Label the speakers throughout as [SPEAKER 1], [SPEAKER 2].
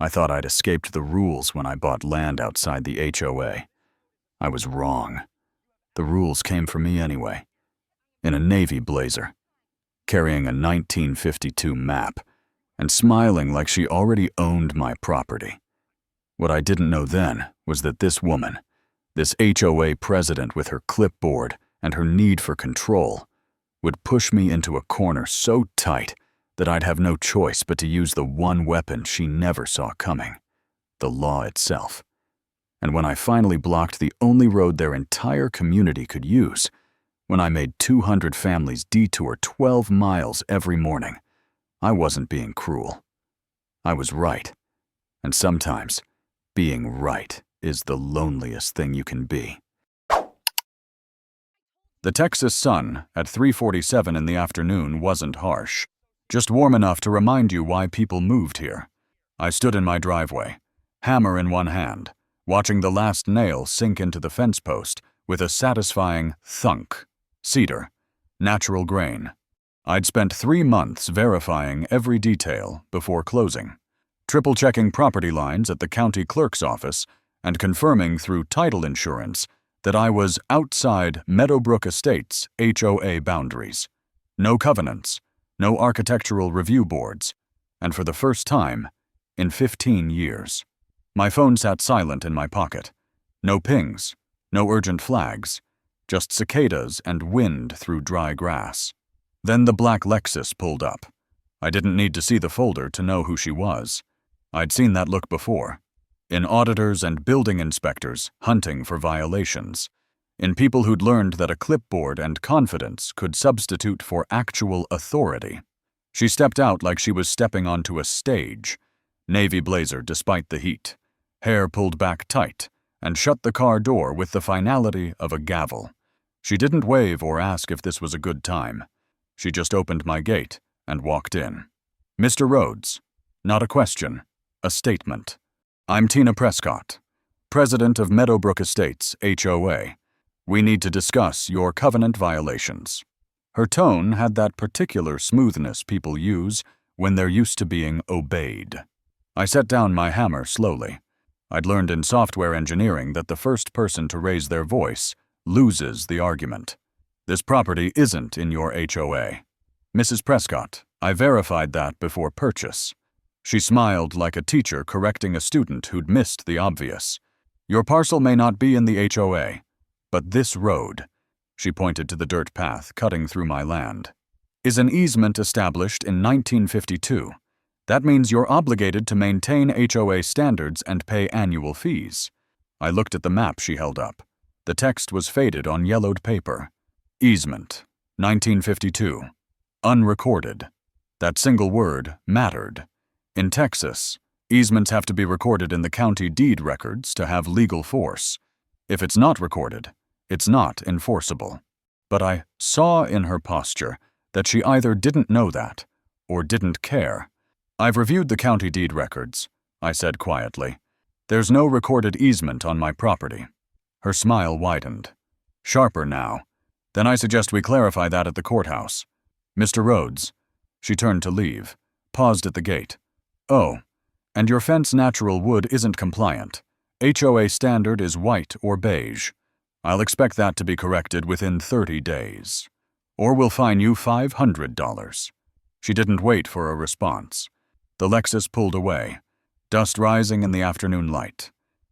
[SPEAKER 1] I thought I'd escaped the rules when I bought land outside the HOA. I was wrong. The rules came for me anyway. In a navy blazer, carrying a 1952 map, and smiling like she already owned my property. What I didn't know then was that this woman, this HOA president with her clipboard and her need for control, would push me into a corner so tight that I'd have no choice but to use the one weapon she never saw coming, the law itself. And when I finally blocked the only road their entire community could use, when I made 200 families detour 12 miles every morning, I wasn't being cruel. I was right. And sometimes, being right is the loneliest thing you can be. The Texas sun at 3:47 in the afternoon wasn't harsh, just warm enough to remind you why people moved here. I stood in my driveway, hammer in one hand, watching the last nail sink into the fence post with a satisfying thunk. Cedar, natural grain. I'd spent 3 months verifying every detail before closing, triple-checking property lines at the county clerk's office and confirming through title insurance that I was outside Meadowbrook Estates' HOA boundaries. No covenants, no architectural review boards, and for the first time in 15 years. My phone sat silent in my pocket. No pings, no urgent flags, just cicadas and wind through dry grass. Then the black Lexus pulled up. I didn't need to see the folder to know who she was. I'd seen that look before. In auditors and building inspectors hunting for violations. In people who'd learned that a clipboard and confidence could substitute for actual authority. She stepped out like she was stepping onto a stage. Navy blazer despite the heat. Hair pulled back tight, and shut the car door with the finality of a gavel. She didn't wave or ask if this was a good time. She just opened my gate and walked in. Mr. Rhodes. Not a question, a statement. I'm Tina Prescott, president of Meadowbrook Estates, HOA. We need to discuss your covenant violations. Her tone had that particular smoothness people use when they're used to being obeyed. I set down my hammer slowly. I'd learned in software engineering that the first person to raise their voice loses the argument. This property isn't in your HOA. Mrs. Prescott, I verified that before purchase. She smiled like a teacher correcting a student who'd missed the obvious. Your parcel may not be in the HOA, but this road, she pointed to the dirt path cutting through my land, is an easement established in 1952. That means you're obligated to maintain HOA standards and pay annual fees. I looked at the map she held up. The text was faded on yellowed paper. Easement, 1952. Unrecorded. That single word mattered. In Texas, easements have to be recorded in the county deed records to have legal force. If it's not recorded, it's not enforceable. But I saw in her posture that she either didn't know that or didn't care. I've reviewed the county deed records, I said quietly. There's no recorded easement on my property. Her smile widened. Sharper now. Then I suggest we clarify that at the courthouse. Mr. Rhodes. She turned to leave, paused at the gate. Oh, and your fence natural wood isn't compliant. HOA standard is white or beige. I'll expect that to be corrected within 30 days. Or we'll fine you $500. She didn't wait for a response. The Lexus pulled away, dust rising in the afternoon light,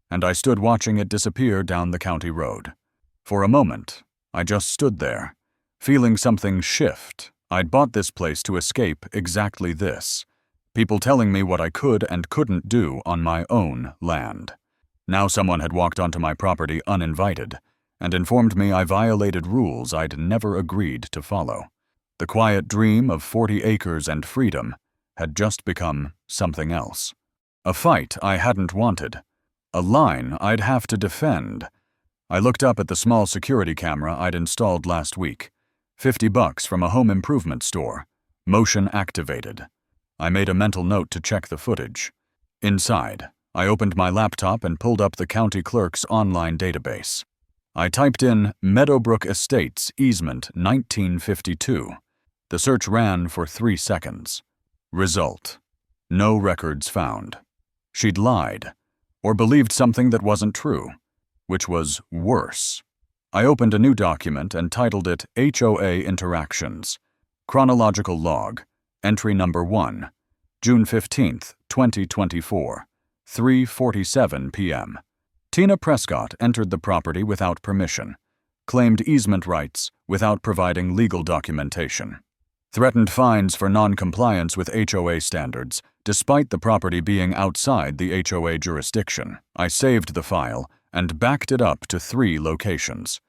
[SPEAKER 1] and I stood watching it disappear down the county road. For a moment, I just stood there, feeling something shift. I'd bought this place to escape exactly this. People telling me what I could and couldn't do on my own land. Now someone had walked onto my property uninvited and informed me I violated rules I'd never agreed to follow. The quiet dream of 40 acres and freedom had just become something else. A fight I hadn't wanted. A line I'd have to defend. I looked up at the small security camera I'd installed last week. $50 from a home improvement store. Motion activated. I made a mental note to check the footage. Inside, I opened my laptop and pulled up the county clerk's online database. I typed in Meadowbrook Estates easement 1952. The search ran for 3 seconds. Result: no records found. She'd lied, or believed something that wasn't true, which was worse. I opened a new document and titled it HOA Interactions. Chronological Log, Entry Number 1, June 15, 2024, 3:47 p.m. Tina Prescott entered the property without permission, claimed easement rights without providing legal documentation, threatened fines for non-compliance with HOA standards, despite the property being outside the HOA jurisdiction. I saved the file and backed it up to 3 locations.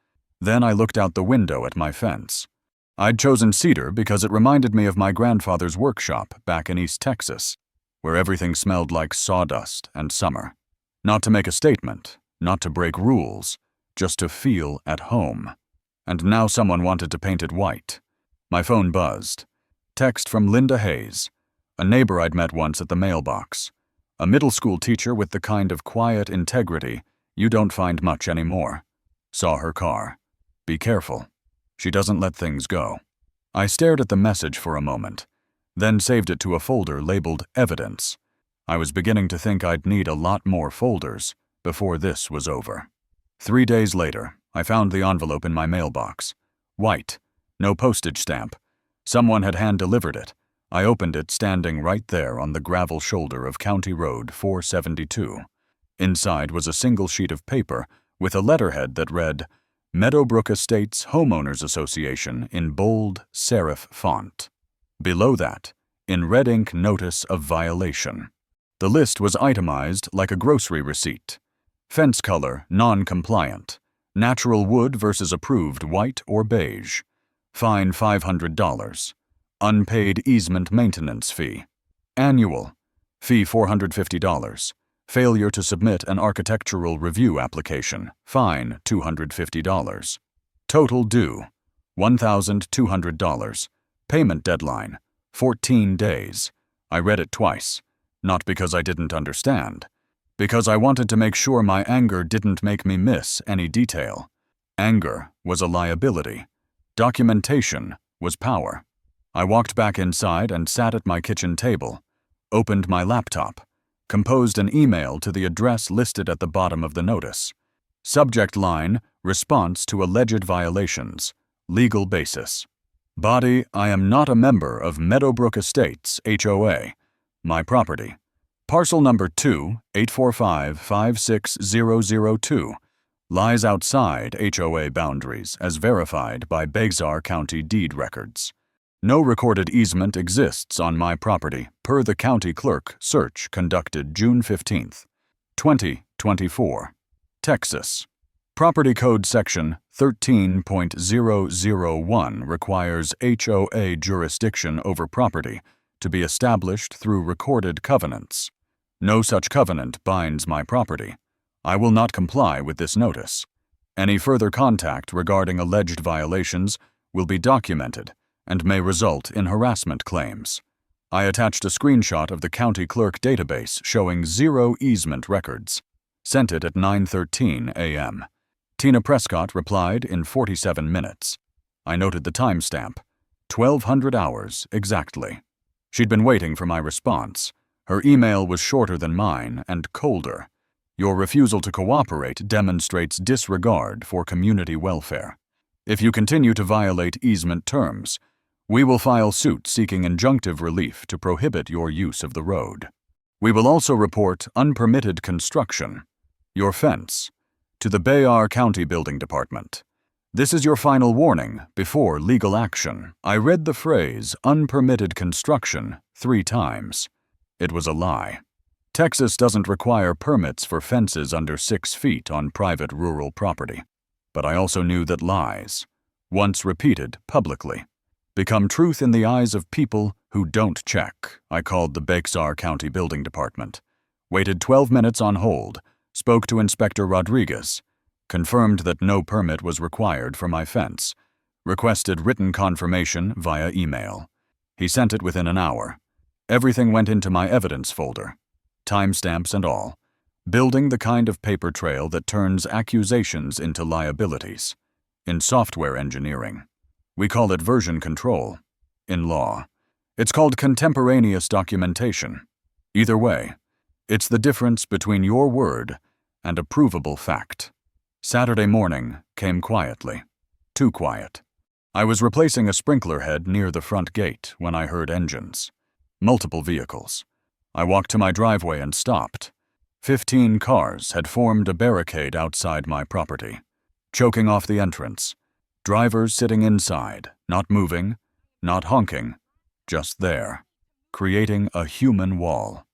[SPEAKER 1] Then I looked out the window at my fence. I'd chosen cedar because it reminded me of my grandfather's workshop back in East Texas, where everything smelled like sawdust and summer. Not to make a statement, not to break rules, just to feel at home. And now someone wanted to paint it white. My phone buzzed. Text from Linda Hayes, a neighbor I'd met once at the mailbox. A middle school teacher with the kind of quiet integrity you don't find much anymore. Saw her car. Be careful. She doesn't let things go. I stared at the message for a moment, then saved it to a folder labeled Evidence. I was beginning to think I'd need a lot more folders before this was over. 3 days later, I found the envelope in my mailbox. White, no postage stamp. Someone had hand-delivered it. I opened it standing right there on the gravel shoulder of County Road 472. Inside was a single sheet of paper with a letterhead that read, Meadowbrook Estates Homeowners Association in bold serif font. Below that, in red ink notice of violation. The list was itemized like a grocery receipt. Fence color, non-compliant. Natural wood versus approved white or beige. Fine $500. Unpaid easement maintenance fee. Annual. Fee $450. Failure to submit an architectural review application. Fine $250. Total due $1,200. Payment deadline 14 days. I read it twice, not because I didn't understand, because I wanted to make sure my anger didn't make me miss any detail. Anger was a liability. Documentation was power. I walked back inside and sat at my kitchen table, opened my laptop, composed an email to the address listed at the bottom of the notice. Subject line, response to alleged violations. Legal basis. Body, I am not a member of Meadowbrook Estates, HOA. My property. Parcel number 2-845-56002 lies outside HOA boundaries as verified by Bexar County deed records. No recorded easement exists on my property per the county clerk search conducted June 15, 2024. Texas. Property Code Section 13.001 requires HOA jurisdiction over property to be established through recorded covenants. No such covenant binds my property. I will not comply with this notice. Any further contact regarding alleged violations will be documented and may result in harassment claims. I attached a screenshot of the county clerk database showing 0 easement records. Sent it at 9:13 a.m. Tina Prescott replied in 47 minutes. I noted the timestamp, 1200 hours exactly. She'd been waiting for my response. Her email was shorter than mine and colder. Your refusal to cooperate demonstrates disregard for community welfare. If you continue to violate easement terms, we will file suit seeking injunctive relief to prohibit your use of the road. We will also report unpermitted construction, your fence, to the Bexar County Building Department. This is your final warning before legal action. I read the phrase unpermitted construction 3 times. It was a lie. Texas doesn't require permits for fences under 6 feet on private rural property. But I also knew that lies, once repeated publicly, become truth in the eyes of people who don't check. I called the Bexar County Building Department, waited 12 minutes on hold, spoke to Inspector Rodriguez, confirmed that no permit was required for my fence, requested written confirmation via email. He sent it within an hour. Everything went into my evidence folder, timestamps and all, building the kind of paper trail that turns accusations into liabilities. In software engineering, we call it version control. In law, it's called contemporaneous documentation. Either way, It's the difference between your word and a provable fact. Saturday morning came quietly. Too quiet. I was replacing a sprinkler head near the front gate when I heard engines. Multiple vehicles. I walked to my driveway and stopped. 15 cars had formed a barricade outside my property, choking off the entrance. Drivers sitting inside, not moving, not honking, just there, creating a human wall.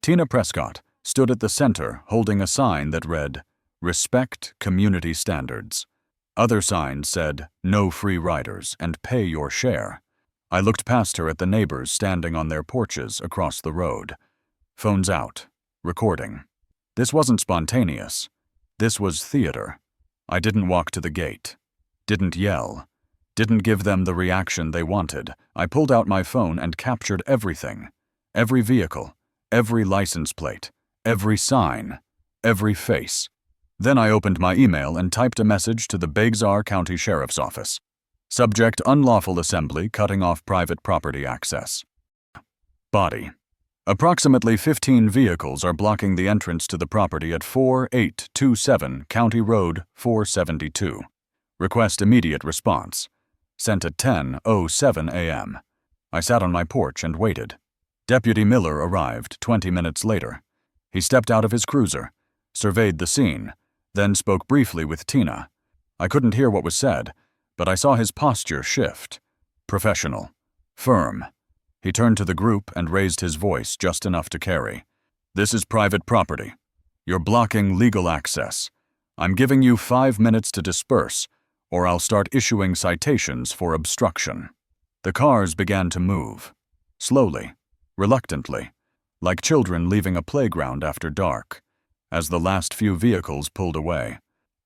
[SPEAKER 1] Tina Prescott stood at the center holding a sign that read, "Respect community standards." Other signs said, "No free riders and pay your share." I looked past her at the neighbors standing on their porches across the road. Phones out, recording. This wasn't spontaneous. This was theater. I didn't walk to the gate. Didn't yell. Didn't give them the reaction they wanted. I pulled out my phone and captured everything. Every vehicle, every license plate, every sign, every face. Then I opened my email and typed a message to the Bexar County Sheriff's Office. Subject: unlawful assembly cutting off private property access. Body: approximately 15 vehicles are blocking the entrance to the property at 4827 County Road 472. Request immediate response. Sent at 10:07 a.m. I sat on my porch and waited. Deputy Miller arrived 20 minutes later. He stepped out of his cruiser, surveyed the scene, then spoke briefly with Tina. I couldn't hear what was said, but I saw his posture shift. Professional. Firm. He turned to the group and raised his voice just enough to carry. "This is private property. You're blocking legal access. I'm giving you 5 minutes to disperse, or I'll start issuing citations for obstruction." The cars began to move. Slowly, reluctantly, like children leaving a playground after dark. As the last few vehicles pulled away,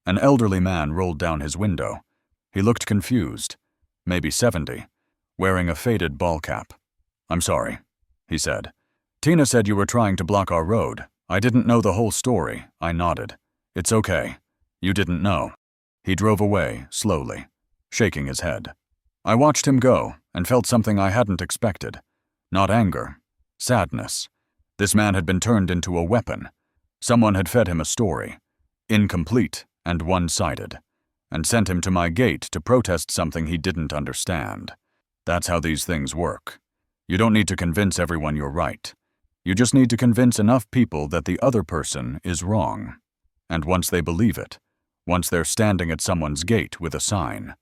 [SPEAKER 1] an elderly man rolled down his window. He looked confused, maybe 70, wearing a faded ball cap. "I'm sorry," he said. "Tina said you were trying to block our road. I didn't know the whole story." I nodded. "It's okay. You didn't know." He drove away, slowly, shaking his head. I watched him go and felt something I hadn't expected. Not anger, sadness. This man had been turned into a weapon. Someone had fed him a story, incomplete and one-sided, and sent him to my gate to protest something he didn't understand. That's how these things work. You don't need to convince everyone you're right. You just need to convince enough people that the other person is wrong. And once they believe it, once they're standing at someone's gate with a sign,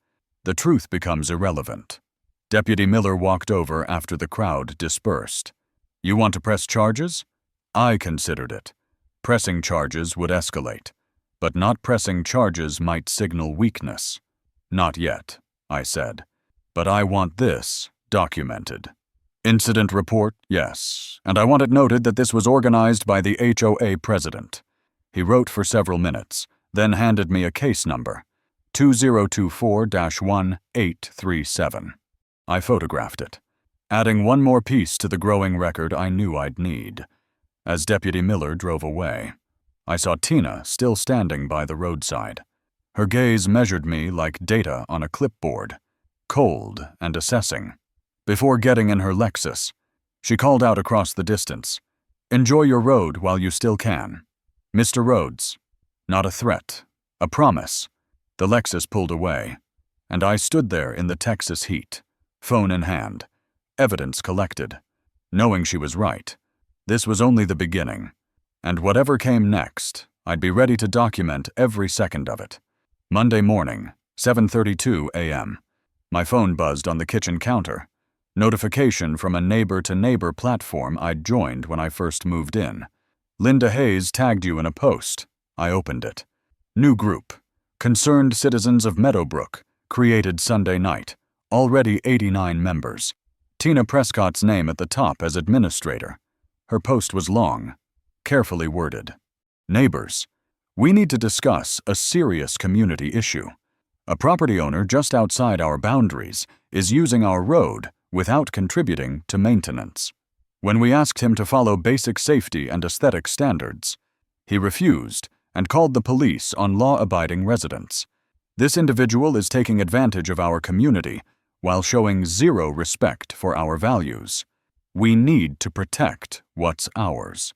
[SPEAKER 1] the truth becomes irrelevant. Deputy Miller walked over after the crowd dispersed. "You want to press charges?" I considered it. Pressing charges would escalate, but not pressing charges might signal weakness. "Not yet," I said, "but I want this documented." Incident report, yes, and I want it noted that this was organized by the HOA president. He wrote for several minutes, then handed me a case number, 2024-1837. I photographed it, adding one more piece to the growing record I knew I'd need. As Deputy Miller drove away, I saw Tina still standing by the roadside. Her gaze measured me like data on a clipboard, cold and assessing. Before getting in her Lexus, she called out across the distance, "Enjoy your road while you still can. Mr. Rhodes." Not a threat, a promise. The Lexus pulled away, and I stood there in the Texas heat, phone in hand, evidence collected, knowing she was right. This was only the beginning, and whatever came next, I'd be ready to document every second of it. Monday morning, 7:32 a.m. My phone buzzed on the kitchen counter. Notification from a neighbor-to-neighbor platform I'd joined when I first moved in. "Linda Hayes tagged you in a post." I opened it. New group. Concerned Citizens of Meadowbrook. Created Sunday night. Already 89 members. Tina Prescott's name at the top as administrator. Her post was long, carefully worded. "Neighbors, we need to discuss a serious community issue. A property owner just outside our boundaries is using our road without contributing to maintenance. When we asked him to follow basic safety and aesthetic standards, he refused and called the police on law-abiding residents. This individual is taking advantage of our community while showing zero respect for our values. We need to protect what's ours."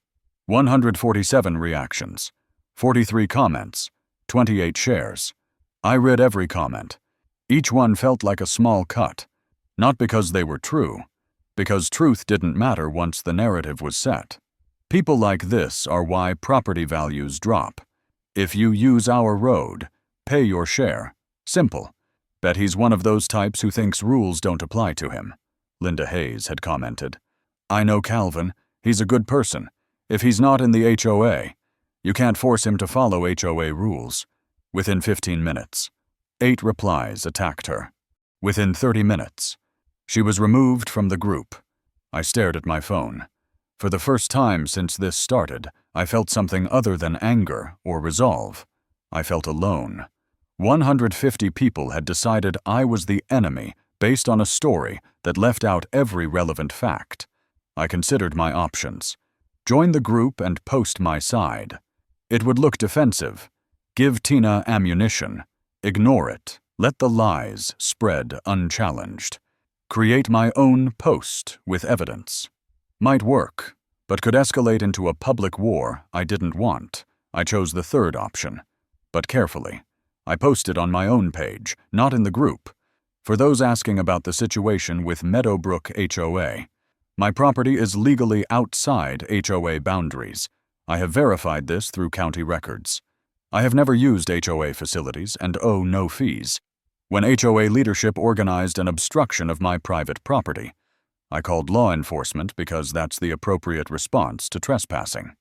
[SPEAKER 1] 147 reactions, 43 comments, 28 shares. I read every comment. Each one felt like a small cut, not because they were true, because truth didn't matter once the narrative was set. People like this are why property values drop. If you use our road, pay your share. Simple. Bet he's one of those types who thinks rules don't apply to him, Linda Hayes had commented. I know Calvin. He's a good person. If he's not in the HOA, you can't force him to follow HOA rules. Within 15 minutes, 8 replies attacked her. Within 30 minutes, she was removed from the group. I stared at my phone. For the first time since this started, I felt something other than anger or resolve. I felt alone. 150 people had decided I was the enemy based on a story that left out every relevant fact. I considered my options. Join the group and post my side. It would look defensive. Give Tina ammunition. Ignore it. Let the lies spread unchallenged. Create my own post with evidence. Might work, but could escalate into a public war I didn't want. I chose the third option, but carefully. I posted on my own page, not in the group. For those asking about the situation with Meadowbrook HOA, my property is legally outside HOA boundaries. I have verified this through county records. I have never used HOA facilities and owe no fees. When HOA leadership organized an obstruction of my private property, I called law enforcement because that's the appropriate response to trespassing.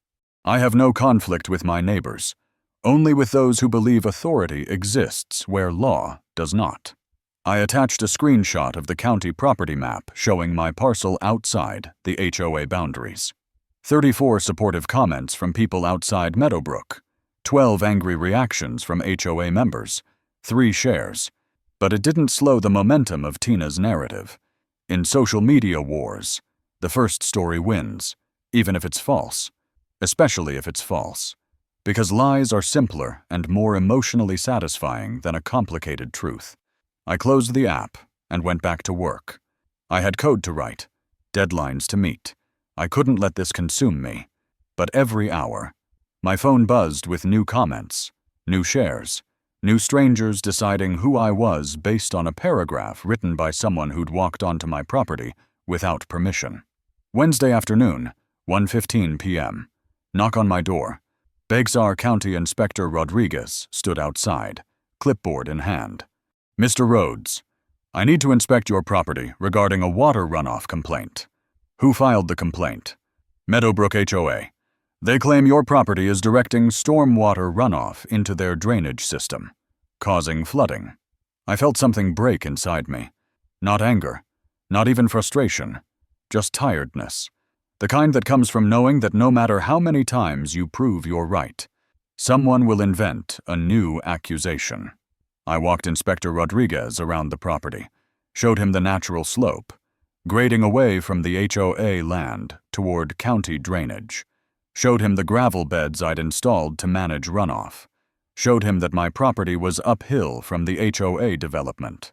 [SPEAKER 1] I have no conflict with my neighbors, only with those who believe authority exists where law does not. I attached a screenshot of the county property map showing my parcel outside the HOA boundaries. 34 supportive comments from people outside Meadowbrook, 12 angry reactions from HOA members, 3 shares. But it didn't slow the momentum of Tina's narrative. In social media wars, the first story wins, even if it's false, especially if it's false, because lies are simpler and more emotionally satisfying than a complicated truth. I closed the app and went back to work. I had code to write, deadlines to meet. I couldn't let this consume me. But every hour, my phone buzzed with new comments, new shares, new strangers deciding who I was based on a paragraph written by someone who'd walked onto my property without permission. Wednesday afternoon, 1:15 p.m. Knock on my door. Bexar County Inspector Rodriguez stood outside, clipboard in hand. Mr. Rhodes, I need to inspect your property regarding a water runoff complaint. Who filed the complaint? Meadowbrook HOA. They claim your property is directing stormwater runoff into their drainage system, causing flooding. I felt something break inside me. Not anger, not even frustration, just tiredness. The kind that comes from knowing that no matter how many times you prove you're right, someone will invent a new accusation. I walked Inspector Rodriguez around the property, showed him the natural slope, grading away from the HOA land toward county drainage. Showed him the gravel beds I'd installed to manage runoff. Showed him that my property was uphill from the HOA development.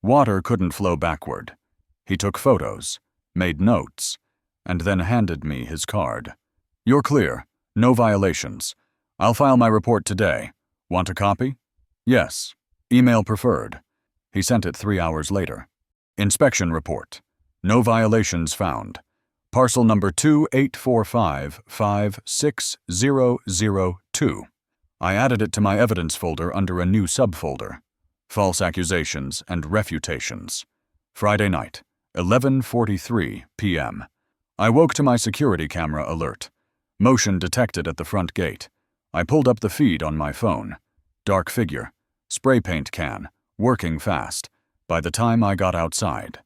[SPEAKER 1] Water couldn't flow backward. He took photos, made notes, and then handed me his card. You're clear. No violations. I'll file my report today. Want a copy? Yes. Email preferred. He sent it 3 hours later. Inspection report. No violations found. Parcel number 2845560002. I added it to my evidence folder under a new subfolder. False accusations and refutations. Friday night, 11:43 p.m. I woke to my security camera alert. Motion detected at the front gate. I pulled up the feed on my phone. Dark figure. Spray paint can. Working fast. By the time I got outside.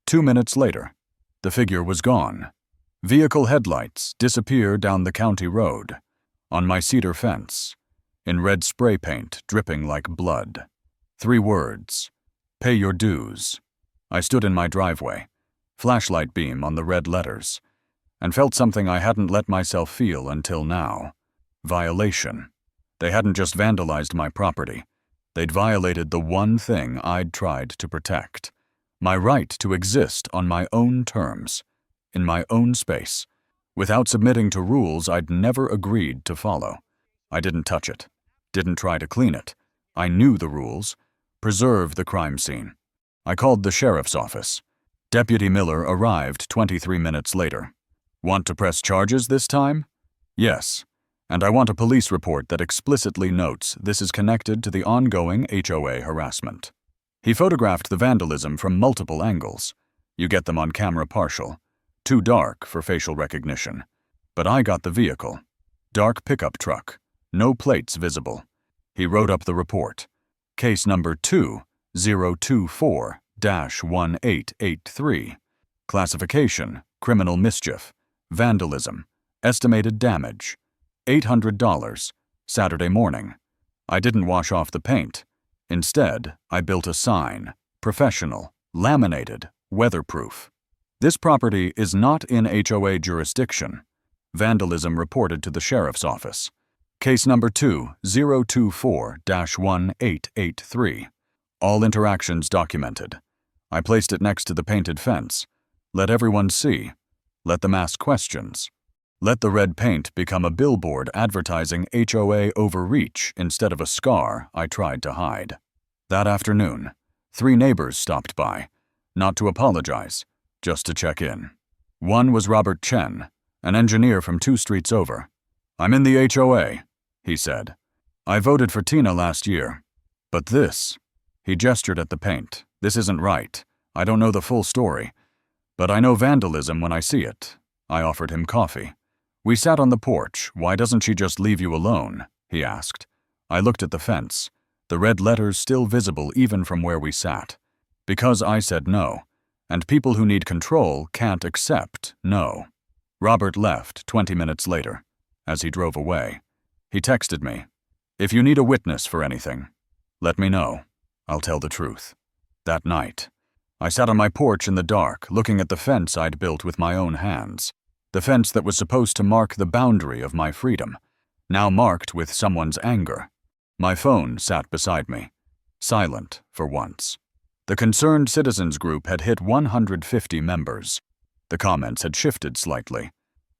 [SPEAKER 1] 2 minutes later, the figure was gone. Vehicle headlights disappear down the county road. On my cedar fence. In red spray paint dripping like blood. 3 words. Pay your dues. I stood in my driveway. Flashlight beam on the red letters. And felt something I hadn't let myself feel until now. Violation. They hadn't just vandalized my property. They'd violated the one thing I'd tried to protect. My right to exist on my own terms. In my own space, without submitting to rules I'd never agreed to follow. I didn't touch it, didn't try to clean it. I knew the rules. Preserve the crime scene. I called the sheriff's office. Deputy Miller arrived 23 minutes later. Want to press charges this time? Yes. And I want a police report that explicitly notes this is connected to the ongoing HOA harassment. He photographed the vandalism from multiple angles. You get them on camera partial. Too dark for facial recognition. But I got the vehicle. Dark pickup truck. No plates visible. He wrote up the report. Case number 2024-1883. Classification: criminal mischief. Vandalism. Estimated damage: $800. Saturday morning. I didn't wash off the paint. Instead, I built a sign. Professional. Laminated. Weatherproof. This property is not in HOA jurisdiction. Vandalism reported to the sheriff's office. Case number 2024-1883. All interactions documented. I placed it next to the painted fence. Let everyone see. Let them ask questions. Let the red paint become a billboard advertising HOA overreach instead of a scar I tried to hide. That afternoon, 3 neighbors stopped by, not to apologize, just to check in. One was Robert Chen, an engineer from 2 streets over. I'm in the HOA, he said. I voted for Tina last year. But this, he gestured at the paint, this isn't right. I don't know the full story. But I know vandalism when I see it. I offered him coffee. We sat on the porch. Why doesn't she just leave you alone? He asked. I looked at the fence, the red letters still visible even from where we sat. Because I said no, and people who need control can't accept no. Robert left 20 minutes later. As he drove away, he texted me, "If you need a witness for anything, let me know. I'll tell the truth." That night, I sat on my porch in the dark, looking at the fence I'd built with my own hands. The fence that was supposed to mark the boundary of my freedom, now marked with someone's anger. My phone sat beside me, silent for once. The Concerned Citizens group had hit 150 members. The comments had shifted slightly.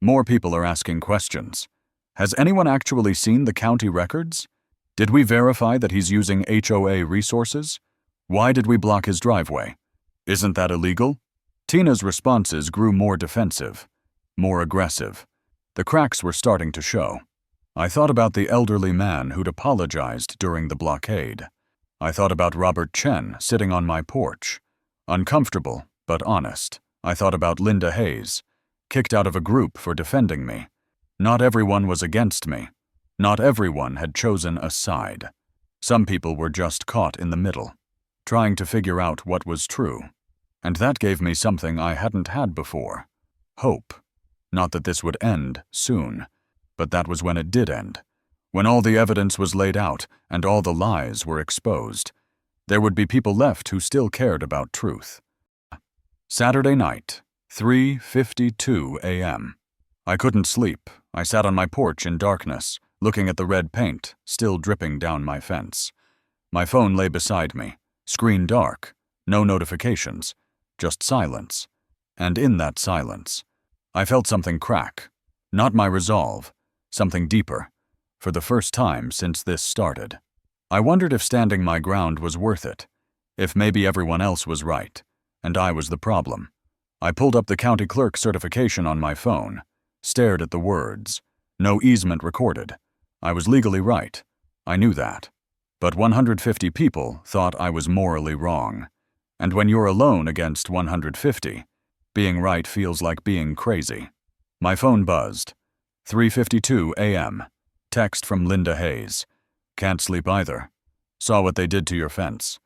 [SPEAKER 1] More people are asking questions. Has anyone actually seen the county records? Did we verify that he's using HOA resources? Why did we block his driveway? Isn't that illegal? Tina's responses grew more defensive, more aggressive. The cracks were starting to show. I thought about the elderly man who'd apologized during the blockade. I thought about Robert Chen sitting on my porch. Uncomfortable, but honest. I thought about Linda Hayes, kicked out of a group for defending me. Not everyone was against me. Not everyone had chosen a side. Some people were just caught in the middle, trying to figure out what was true. And that gave me something I hadn't had before. Hope. Not that this would end soon, but that was when it did end. When all the evidence was laid out and all the lies were exposed, there would be people left who still cared about truth. Saturday night, 3:52 a.m. I couldn't sleep. I sat on my porch in darkness, looking at the red paint still dripping down my fence. My phone lay beside me, screen dark, no notifications, just silence. And in that silence, I felt something crack. Not my resolve, something deeper. For the first time since this started. I wondered if standing my ground was worth it, if maybe everyone else was right, and I was the problem. I pulled up the county clerk certification on my phone, stared at the words. No easement recorded. I was legally right. I knew that. But 150 people thought I was morally wrong. And when you're alone against 150, being right feels like being crazy. My phone buzzed. 3:52 a.m. Text from Linda Hayes. Can't sleep either. Saw what they did to your fence.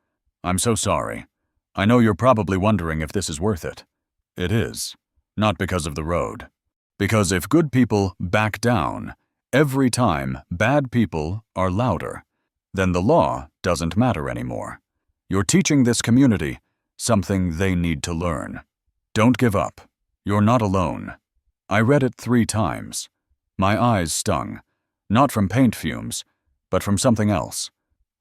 [SPEAKER 1] I'm so sorry. I know you're probably wondering if this is worth it. It is. Not because of the road. Because if good people back down, every time bad people are louder, then the law doesn't matter anymore. You're teaching this community something they need to learn. Don't give up. You're not alone. I read it 3 times. My eyes stung. Not from paint fumes, but from something else.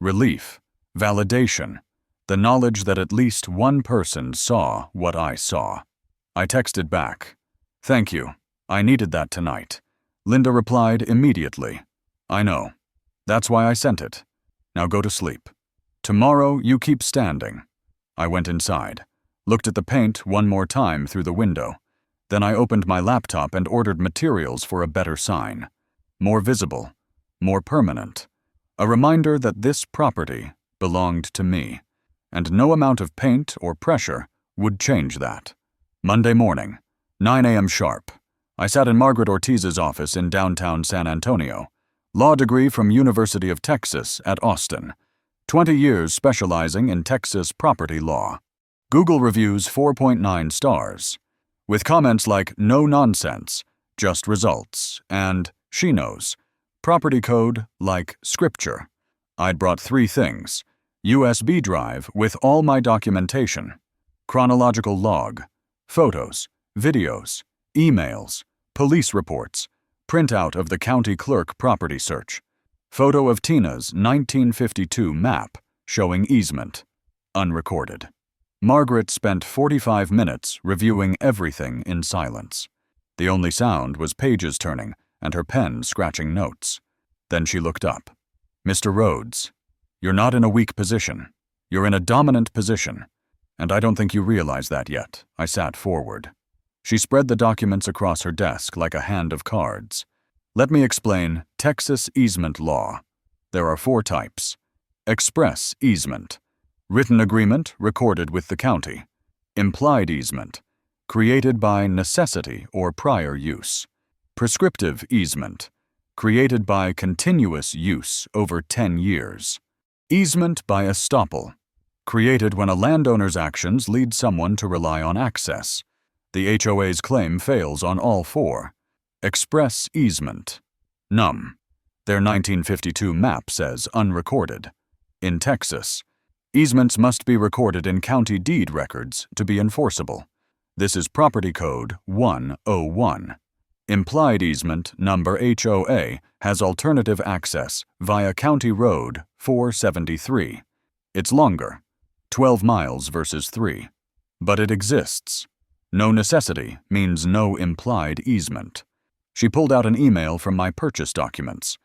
[SPEAKER 1] Relief, validation, the knowledge that at least one person saw what I saw. I texted back, "Thank you. I needed that tonight. Linda replied immediately. I know. That's why I sent it. Now go to sleep. Tomorrow you keep standing. I went inside, looked at the paint one more time through the window. Then I opened my laptop and ordered materials for a better sign. More visible, more permanent. A reminder that this property belonged to me, and no amount of paint or pressure would change that. Monday morning, 9 a.m. sharp. I sat in Margaret Ortiz's office in downtown San Antonio. Law degree from University of Texas at Austin. 20 years specializing in Texas property law. Google reviews 4.9 stars. With comments like no nonsense, just results, and she knows. Property code like scripture. I'd brought 3 things. USB drive with all my documentation. Chronological log. Photos, videos, emails, police reports, printout of the county clerk property search, photo of Tina's 1952 map showing easement, unrecorded. Margaret spent 45 minutes reviewing everything in silence. The only sound was pages turning and her pen scratching notes. Then she looked up. Mr. Rhodes, you're not in a weak position. You're in a dominant position. And I don't think you realize that yet. I sat forward. She spread the documents across her desk like a hand of cards. Let me explain Texas easement law. There are 4 types. Express easement. Written agreement recorded with the county. Implied easement. Created by necessity or prior use. Prescriptive easement. Created by continuous use over 10 years. Easement by estoppel. Created when a landowner's actions lead someone to rely on access. The HOA's claim fails on all 4. Express easement. Num. Their 1952 map says unrecorded. In Texas, easements must be recorded in county deed records to be enforceable. This is Property Code 101. Implied easement number HOA has alternative access via County Road 473. It's longer, 12 miles versus 3. But it exists. No necessity means no implied easement. She pulled out an email from my purchase documents.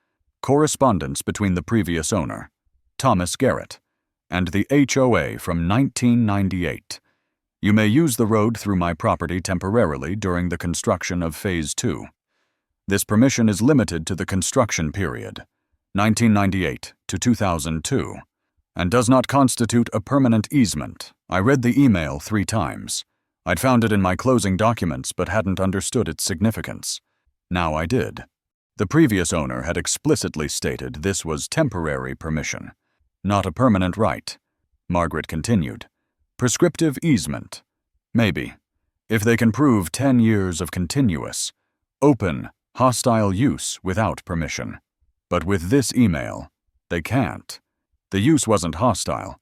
[SPEAKER 1] Correspondence between the previous owner, Thomas Garrett, and the HOA from 1998. You may use the road through my property temporarily during the construction of Phase 2. This permission is limited to the construction period, 1998 to 2002, and does not constitute a permanent easement. I read the email 3 times. I'd found it in my closing documents but hadn't understood its significance. Now I did. The previous owner had explicitly stated this was temporary permission, not a permanent right. Margaret continued. Prescriptive easement. Maybe, if they can prove 10 years of continuous, open, hostile use without permission. But with this email, they can't. The use wasn't hostile.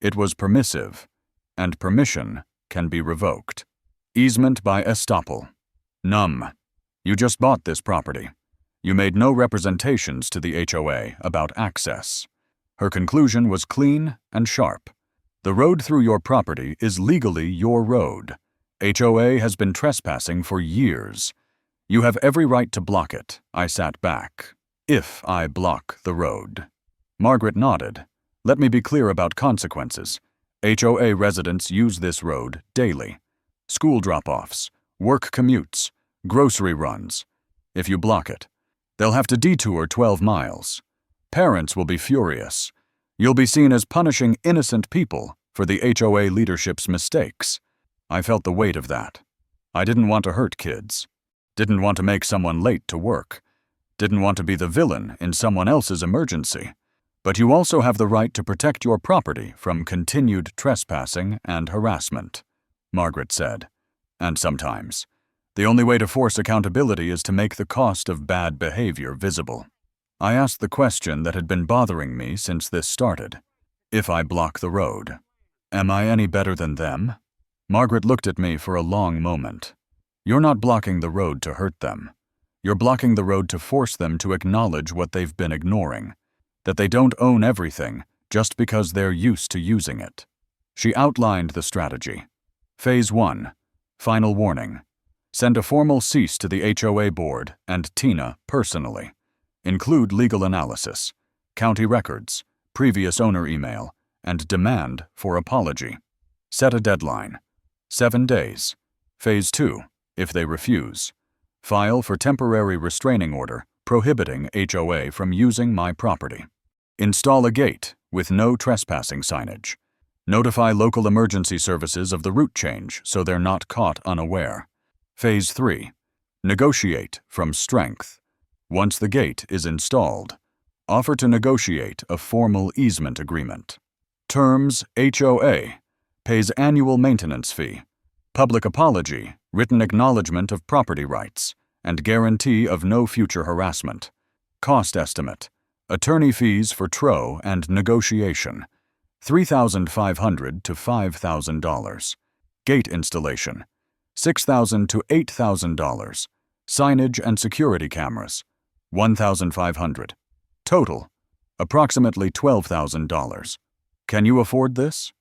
[SPEAKER 1] It was permissive, and permission can be revoked. Easement by estoppel. Num. You just bought this property. You made no representations to the HOA about access. Her conclusion was clean and sharp. The road through your property is legally your road. HOA has been trespassing for years. You have every right to block it. I sat back. If I block the road. Margaret nodded. Let me be clear about consequences. HOA residents use this road daily. School drop-offs, work commutes, grocery runs. If you block it, they'll have to detour 12 miles. Parents will be furious. You'll be seen as punishing innocent people for the HOA leadership's mistakes. I felt the weight of that. I didn't want to hurt kids. Didn't want to make someone late to work. Didn't want to be the villain in someone else's emergency. But you also have the right to protect your property from continued trespassing and harassment, Margaret said. And sometimes, the only way to force accountability is to make the cost of bad behavior visible. I asked the question that had been bothering me since this started. If I block the road, am I any better than them? Margaret looked at me for a long moment. You're not blocking the road to hurt them. You're blocking the road to force them to acknowledge what they've been ignoring, that they don't own everything just because they're used to using it. She outlined the strategy. Phase 1. Final warning. Send a formal cease to the HOA board and Tina personally. Include legal analysis, county records, previous owner email, and demand for apology. Set a deadline. 7 days. Phase 2, if they refuse. File for temporary restraining order prohibiting HOA from using my property. Install a gate with no trespassing signage. Notify local emergency services of the route change so they're not caught unaware. Phase 3. Negotiate from strength. Once the gate is installed, offer to negotiate a formal easement agreement. Terms: HOA pays annual maintenance fee, public apology, written acknowledgement of property rights, and guarantee of no future harassment. Cost estimate: attorney fees for TRO and negotiation, $3,500 to $5,000. Gate installation, $6,000 to $8,000. Signage and security cameras, $1,500. Total, approximately $12,000. Can you afford this?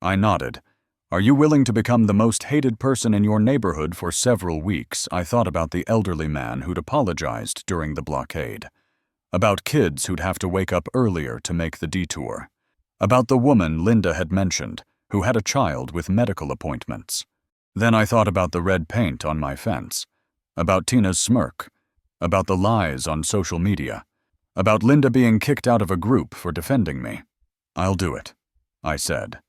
[SPEAKER 1] I nodded. Are you willing to become the most hated person in your neighborhood for several weeks? I thought about the elderly man who'd apologized during the blockade. About kids who'd have to wake up earlier to make the detour. About the woman Linda had mentioned, who had a child with medical appointments. Then I thought about the red paint on my fence. About Tina's smirk. About the lies on social media. About Linda being kicked out of a group for defending me. I'll do it, I said.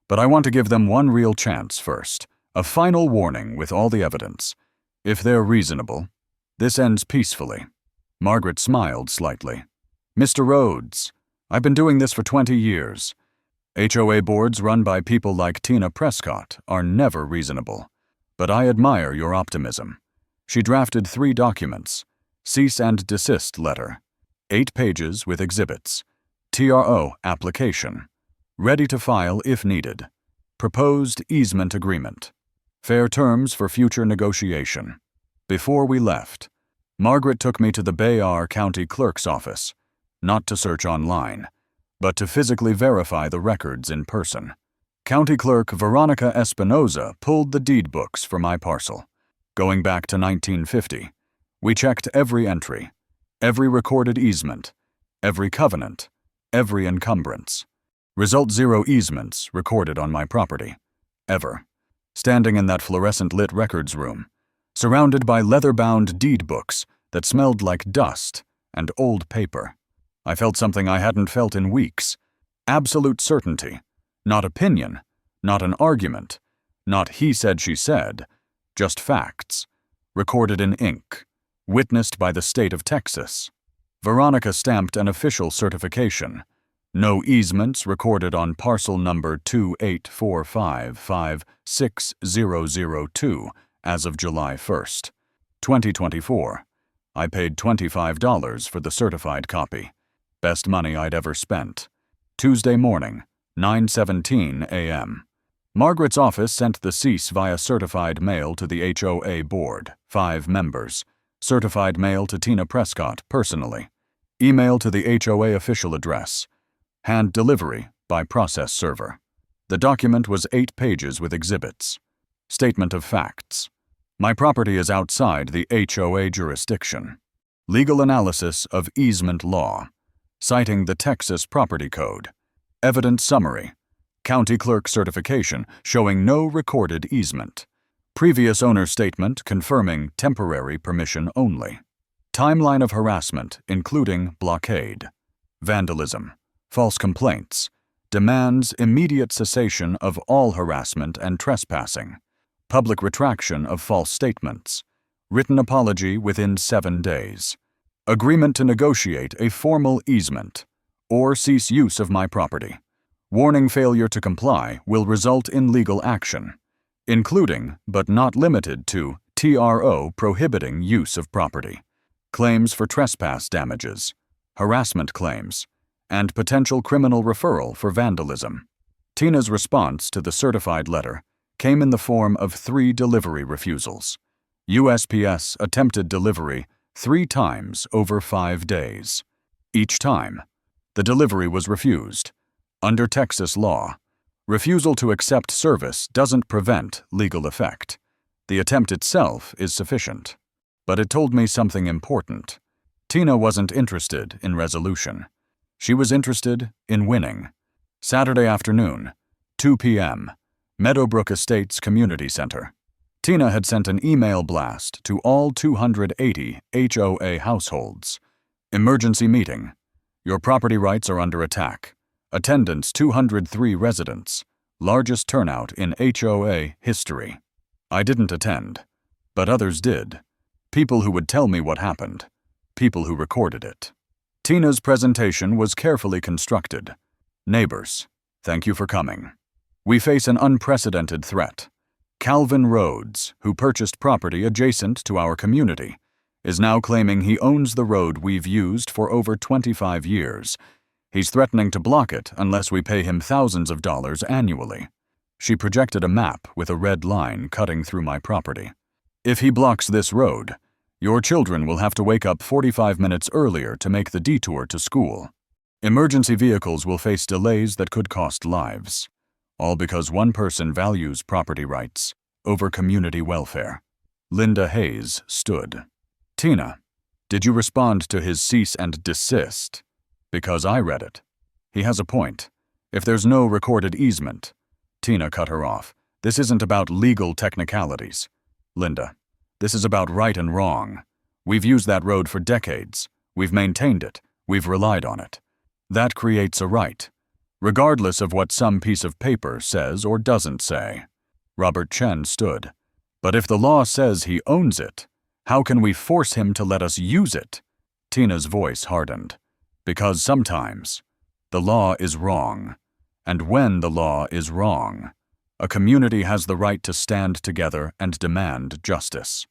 [SPEAKER 1] But I want to give them one real chance first. A final warning with all the evidence. If they're reasonable, this ends peacefully. Margaret smiled slightly. Mr. Rhodes, I've been doing this for 20 years. HOA boards run by people like Tina Prescott are never reasonable. But I admire your optimism. She drafted 3 documents. Cease and desist letter. 8 pages with exhibits. TRO application. Ready to file if needed. Proposed easement agreement. Fair terms for future negotiation. Before we left, Margaret took me to the Bayard County Clerk's office, not to search online, but to physically verify the records in person. County Clerk Veronica Espinoza pulled the deed books for my parcel. Going back to 1950, we checked every entry, every recorded easement, every covenant, every encumbrance. Result 0 easements recorded on my property. Ever. Standing in that fluorescent-lit records room, surrounded by leather-bound deed books that smelled like dust and old paper, I felt something I hadn't felt in weeks. Absolute certainty. Not opinion. Not an argument. Not he said, she said. Just facts. Recorded in ink. Witnessed by the state of Texas. Veronica stamped an official certification. No easements recorded on parcel number 284556002 as of July 1st, 2024. I paid $25 for the certified copy. Best money I'd ever spent. Tuesday morning, 9:17 a.m. Margaret's office sent the cease via certified mail to the HOA board, 5 members. Certified mail to Tina Prescott personally. Email to the HOA official address. Hand delivery by process server. The document was 8 pages with exhibits. Statement of facts. My property is outside the HOA jurisdiction. Legal analysis of easement law. Citing the Texas Property Code. Evidence summary. County clerk certification showing no recorded easement. Previous owner statement confirming temporary permission only. Timeline of harassment including blockade. Vandalism. False complaints. Demands immediate cessation of all harassment and trespassing. Public retraction of false statements. Written apology within 7 days. Agreement to negotiate a formal easement or cease use of my property. Warning failure to comply will result in legal action, including but not limited to TRO prohibiting use of property, claims for trespass damages, harassment claims, and potential criminal referral for vandalism. Tina's response to the certified letter came in the form of 3 delivery refusals. USPS attempted delivery 3 times over 5 days. Each time, the delivery was refused. Under Texas law, refusal to accept service doesn't prevent legal effect. The attempt itself is sufficient. But it told me something important. Tina wasn't interested in resolution. She was interested in winning. Saturday afternoon, 2 p.m., Meadowbrook Estates Community Center. Tina had sent an email blast to all 280 HOA households. Emergency meeting. Your property rights are under attack. Attendance 203 residents. Largest turnout in HOA history. I didn't attend, but others did. People who would tell me what happened. People who recorded it. Tina's presentation was carefully constructed. Neighbors, thank you for coming. We face an unprecedented threat. Calvin Rhodes, who purchased property adjacent to our community, is now claiming he owns the road we've used for over 25 years. He's threatening to block it unless we pay him thousands of dollars annually. She projected a map with a red line cutting through my property. If he blocks this road, your children will have to wake up 45 minutes earlier to make the detour to school. Emergency vehicles will face delays that could cost lives. All because one person values property rights over community welfare. Linda Hayes stood. Tina, did you respond to his cease and desist? Because I read it. He has a point. If there's no recorded easement. Tina cut her off. This isn't about legal technicalities. Linda, this is about right and wrong. We've used that road for decades. We've maintained it. We've relied on it. That creates a right, regardless of what some piece of paper says or doesn't say. Robert Chen stood. But if the law says he owns it, how can we force him to let us use it? Tina's voice hardened. Because sometimes the law is wrong. And when the law is wrong, a community has the right to stand together and demand justice.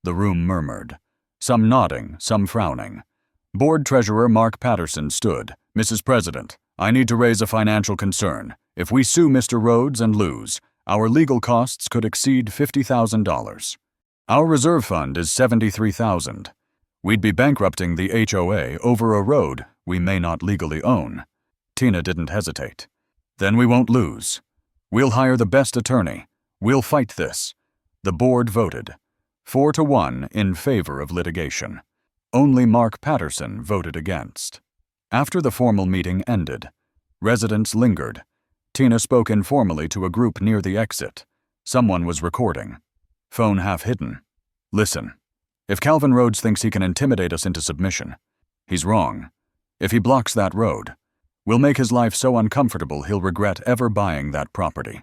[SPEAKER 1] The room murmured, some nodding, some frowning. Board Treasurer Mark Patterson stood. Mrs. President, I need to raise a financial concern. If we sue Mr. Rhodes and lose, our legal costs could exceed $50,000. Our reserve fund is $73,000. We'd be bankrupting the HOA over a road we may not legally own. Tina didn't hesitate. Then we won't lose. We'll hire the best attorney. We'll fight this. The board voted 4-1 in favor of litigation. Only Mark Patterson voted against. After the formal meeting ended, residents lingered. Tina spoke informally to a group near the exit. Someone was recording. Phone half hidden. Listen. If Calvin Rhodes thinks he can intimidate us into submission, he's wrong. If he blocks that road, we'll make his life so uncomfortable he'll regret ever buying that property.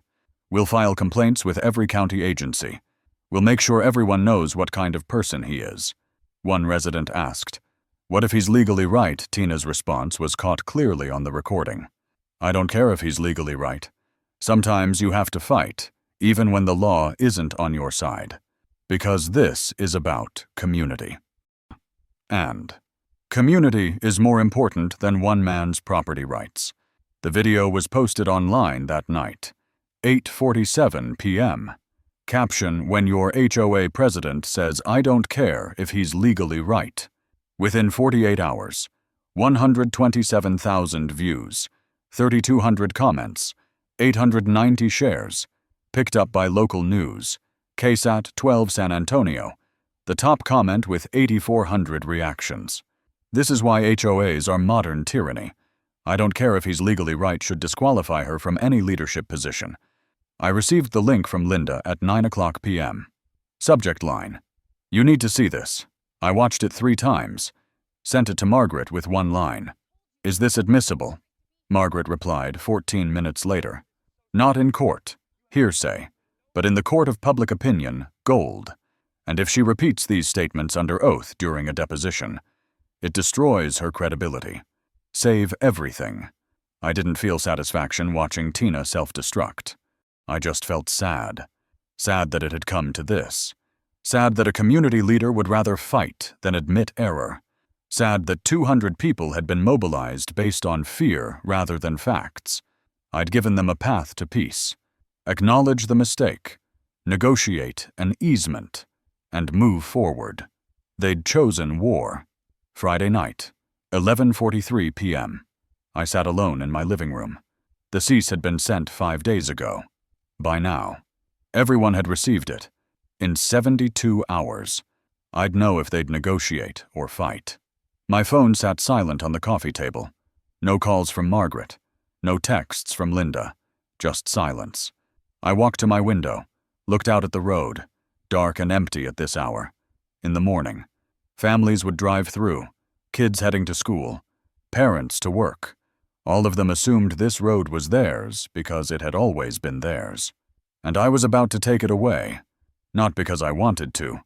[SPEAKER 1] We'll file complaints with every county agency. We'll make sure everyone knows what kind of person he is. One resident asked, "What if he's legally right?" Tina's response was caught clearly on the recording. "I don't care if he's legally right. Sometimes you have to fight, even when the law isn't on your side. Because this is about community." And community is more important than one man's property rights. The video was posted online that night, 8:47 p.m. Caption, when your HOA president says, "I don't care if he's legally right." Within 48 hours, 127,000 views, 3,200 comments, 890 shares, picked up by local news, KSAT 12 San Antonio, the top comment with 8,400 reactions. This is why HOAs are modern tyranny. "I don't care if he's legally right" should disqualify her from any leadership position. I received the link from Linda at 9:00 p.m. Subject line, "You need to see this. I watched it 3 times. Sent it to Margaret with one line. Is this admissible?" Margaret replied 14 minutes later. "Not in court. Hearsay. But in the court of public opinion, gold. And if she repeats these statements under oath during a deposition, it destroys her credibility. Save everything." I didn't feel satisfaction watching Tina self-destruct. I just felt sad. Sad that it had come to this. Sad that a community leader would rather fight than admit error. Sad that 200 people had been mobilized based on fear rather than facts. I'd given them a path to peace. Acknowledge the mistake. Negotiate an easement. And move forward. They'd chosen war. Friday night, 11:43 p.m. I sat alone in my living room. The cease had been sent 5 days ago. By now, everyone had received it. In 72 hours. I'd know if they'd negotiate or fight. My phone sat silent on the coffee table. No calls from Margaret. No texts from Linda. Just silence. I walked to my window, looked out at the road, dark and empty at this hour. In the morning, families would drive through, kids heading to school, parents to work. All of them assumed this road was theirs because it had always been theirs. And I was about to take it away, not because I wanted to,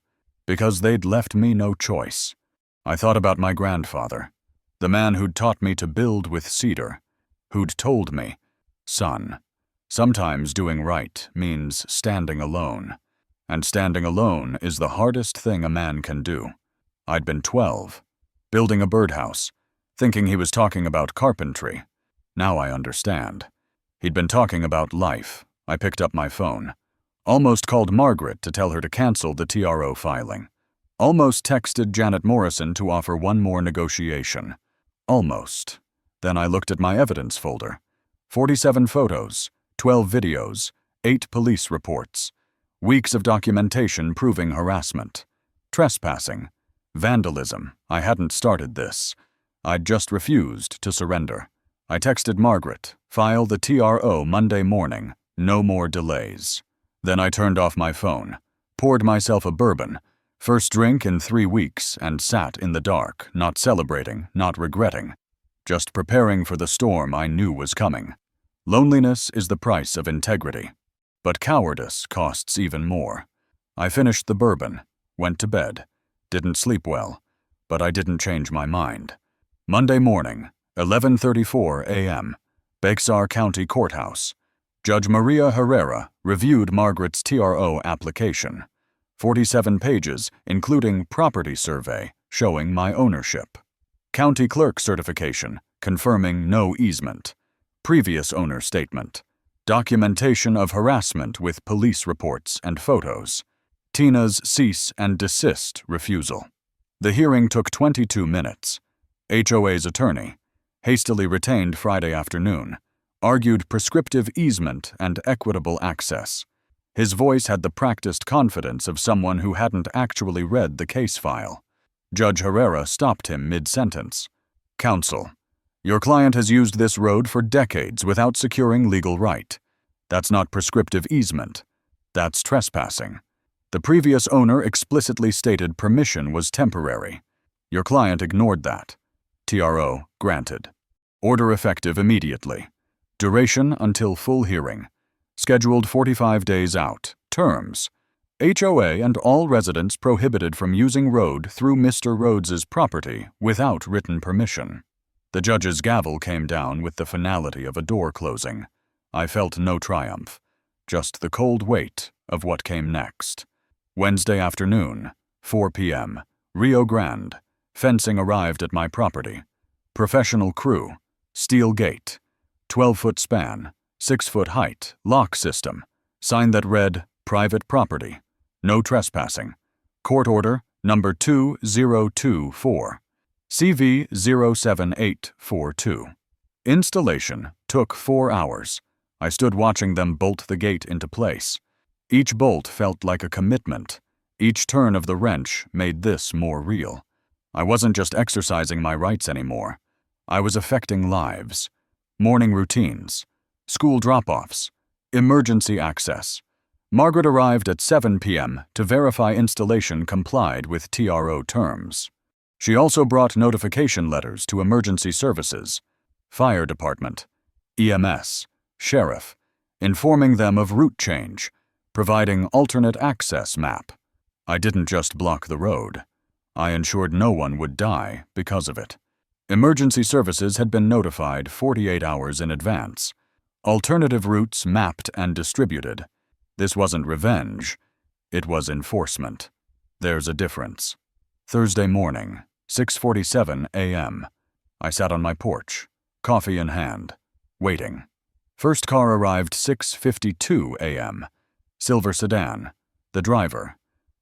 [SPEAKER 1] because they'd left me no choice. I thought about my grandfather, the man who'd taught me to build with cedar, who'd told me, "Son, sometimes doing right means standing alone, and standing alone is the hardest thing a man can do." I'd been 12, building a birdhouse, thinking he was talking about carpentry. Now I understand. He'd been talking about life. I picked up my phone. Almost called Margaret to tell her to cancel the TRO filing. Almost texted Janet Morrison to offer one more negotiation. Almost. Then I looked at my evidence folder. 47 photos, 12 videos, 8 police reports. Weeks of documentation proving harassment. Trespassing. Vandalism. I hadn't started this. I'd just refused to surrender. I texted Margaret, "File the TRO Monday morning. No more delays." Then I turned off my phone, poured myself a bourbon, first drink in 3 weeks, and sat in the dark, not celebrating, not regretting, just preparing for the storm I knew was coming. Loneliness is the price of integrity, but cowardice costs even more. I finished the bourbon, went to bed, didn't sleep well, but I didn't change my mind. Monday morning, 11:34 a.m., Bexar County Courthouse. Judge Maria Herrera reviewed Margaret's TRO application. 47 pages, including property survey showing my ownership. County clerk certification confirming no easement. Previous owner statement. Documentation of harassment with police reports and photos. Tina's cease and desist refusal. The hearing took 22 minutes. HOA's attorney, hastily retained Friday afternoon, argued prescriptive easement and equitable access. His voice had the practiced confidence of someone who hadn't actually read the case file. Judge Herrera stopped him mid-sentence. "Counsel, your client has used this road for decades without securing legal right. That's not prescriptive easement. That's trespassing. The previous owner explicitly stated permission was temporary. Your client ignored that. TRO granted. Order effective immediately. Duration until full hearing. Scheduled 45 days out. Terms. HOA and all residents prohibited from using road through Mr. Rhodes's property without written permission." The judge's gavel came down with the finality of a door closing. I felt no triumph, just the cold weight of what came next. Wednesday afternoon, 4 p.m., Rio Grande. Fencing arrived at my property. Professional crew. Steel gate. 12-foot span. 6-foot height. Lock system. Sign that read, "Private property. No trespassing." Court order number 2024. CV 07842. Installation took 4 hours. I stood watching them bolt the gate into place. Each bolt felt like a commitment. Each turn of the wrench made this more real. I wasn't just exercising my rights anymore. I was affecting lives. Morning routines. School drop-offs. Emergency access. Margaret arrived at 7 p.m. to verify installation complied with TRO terms. She also brought notification letters to emergency services, fire department, EMS, sheriff, informing them of route change, providing alternate access map. I didn't just block the road. I ensured no one would die because of it. Emergency services had been notified 48 hours in advance. Alternative routes mapped and distributed. This wasn't revenge. It was enforcement. There's a difference. Thursday morning, 6:47 a.m. I sat on my porch, coffee in hand, waiting. First car arrived 6:52 a.m. Silver sedan. The driver,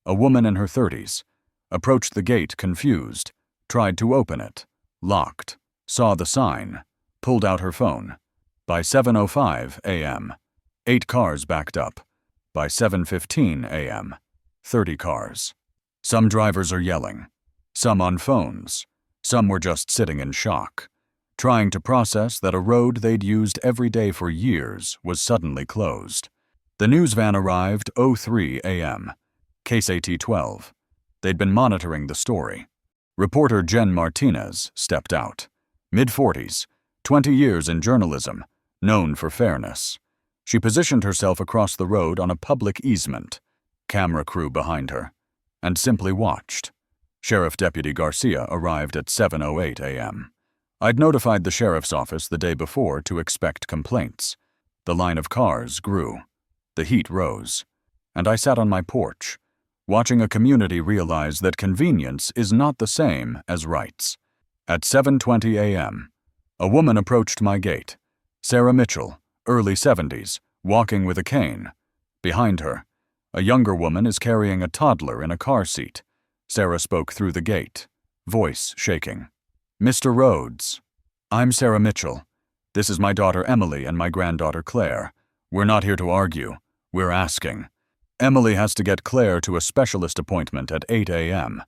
[SPEAKER 1] a woman in her 30s, approached the gate confused, tried to open it, locked, saw the sign, pulled out her phone. By 7:05 a.m., 8 cars backed up. By 7:15 a.m., 30 cars. Some drivers are yelling. Some on phones. Some were just sitting in shock, trying to process that a road they'd used every day for years was suddenly closed. The news van arrived 03 a.m. Case AT-12. They'd been monitoring the story. Reporter Jen Martinez stepped out. Mid-40s, 20 years in journalism, known for fairness. She positioned herself across the road on a public easement, camera crew behind her, and simply watched. Sheriff Deputy Garcia arrived at 7:08 a.m. I'd notified the sheriff's office the day before to expect complaints. The line of cars grew. The heat rose. And I sat on my porch, watching a community realize that convenience is not the same as rights. At 7:20 a.m., a woman approached my gate. Sarah Mitchell, early 70s, walking with a cane. Behind her, a younger woman is carrying a toddler in a car seat. Sarah spoke through the gate, voice shaking. "Mr. Rhodes, I'm Sarah Mitchell. This is my daughter Emily and my granddaughter Claire. We're not here to argue. We're asking. Emily has to get Claire to a specialist appointment at 8 a.m.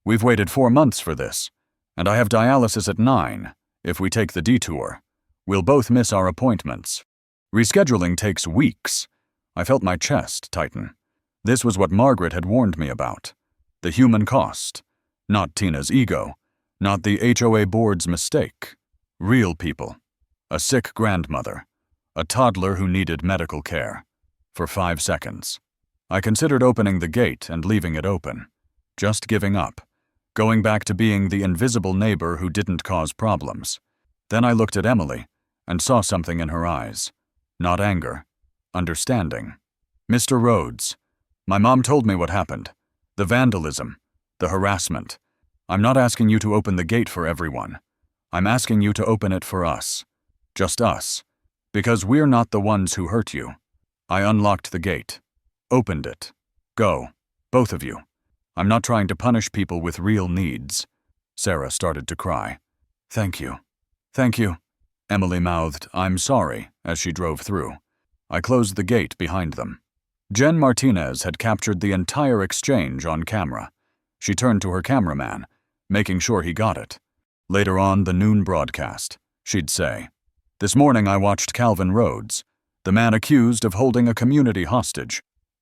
[SPEAKER 1] We've waited 4 months for this, and I have dialysis at 9. If we take the detour, we'll both miss our appointments. Rescheduling takes weeks." I felt my chest tighten. This was what Margaret had warned me about. The human cost. Not Tina's ego. Not the HOA board's mistake. Real people. A sick grandmother. A toddler who needed medical care. For 5 seconds. I considered opening the gate and leaving it open. Just giving up. Going back to being the invisible neighbor who didn't cause problems. Then I looked at Emily and saw something in her eyes. Not anger. Understanding. "Mr. Rhodes, my mom told me what happened. The vandalism. The harassment. I'm not asking you to open the gate for everyone. I'm asking you to open it for us. Just us. Because we're not the ones who hurt you." I unlocked the gate. Opened it. "Go. Both of you. I'm not trying to punish people with real needs." Sarah started to cry. "Thank you. Thank you." Emily mouthed, "I'm sorry," as she drove through. I closed the gate behind them. Jen Martinez had captured the entire exchange on camera. She turned to her cameraman, making sure he got it. Later on, the noon broadcast, she'd say, "This morning I watched Calvin Rhodes, the man accused of holding a community hostage,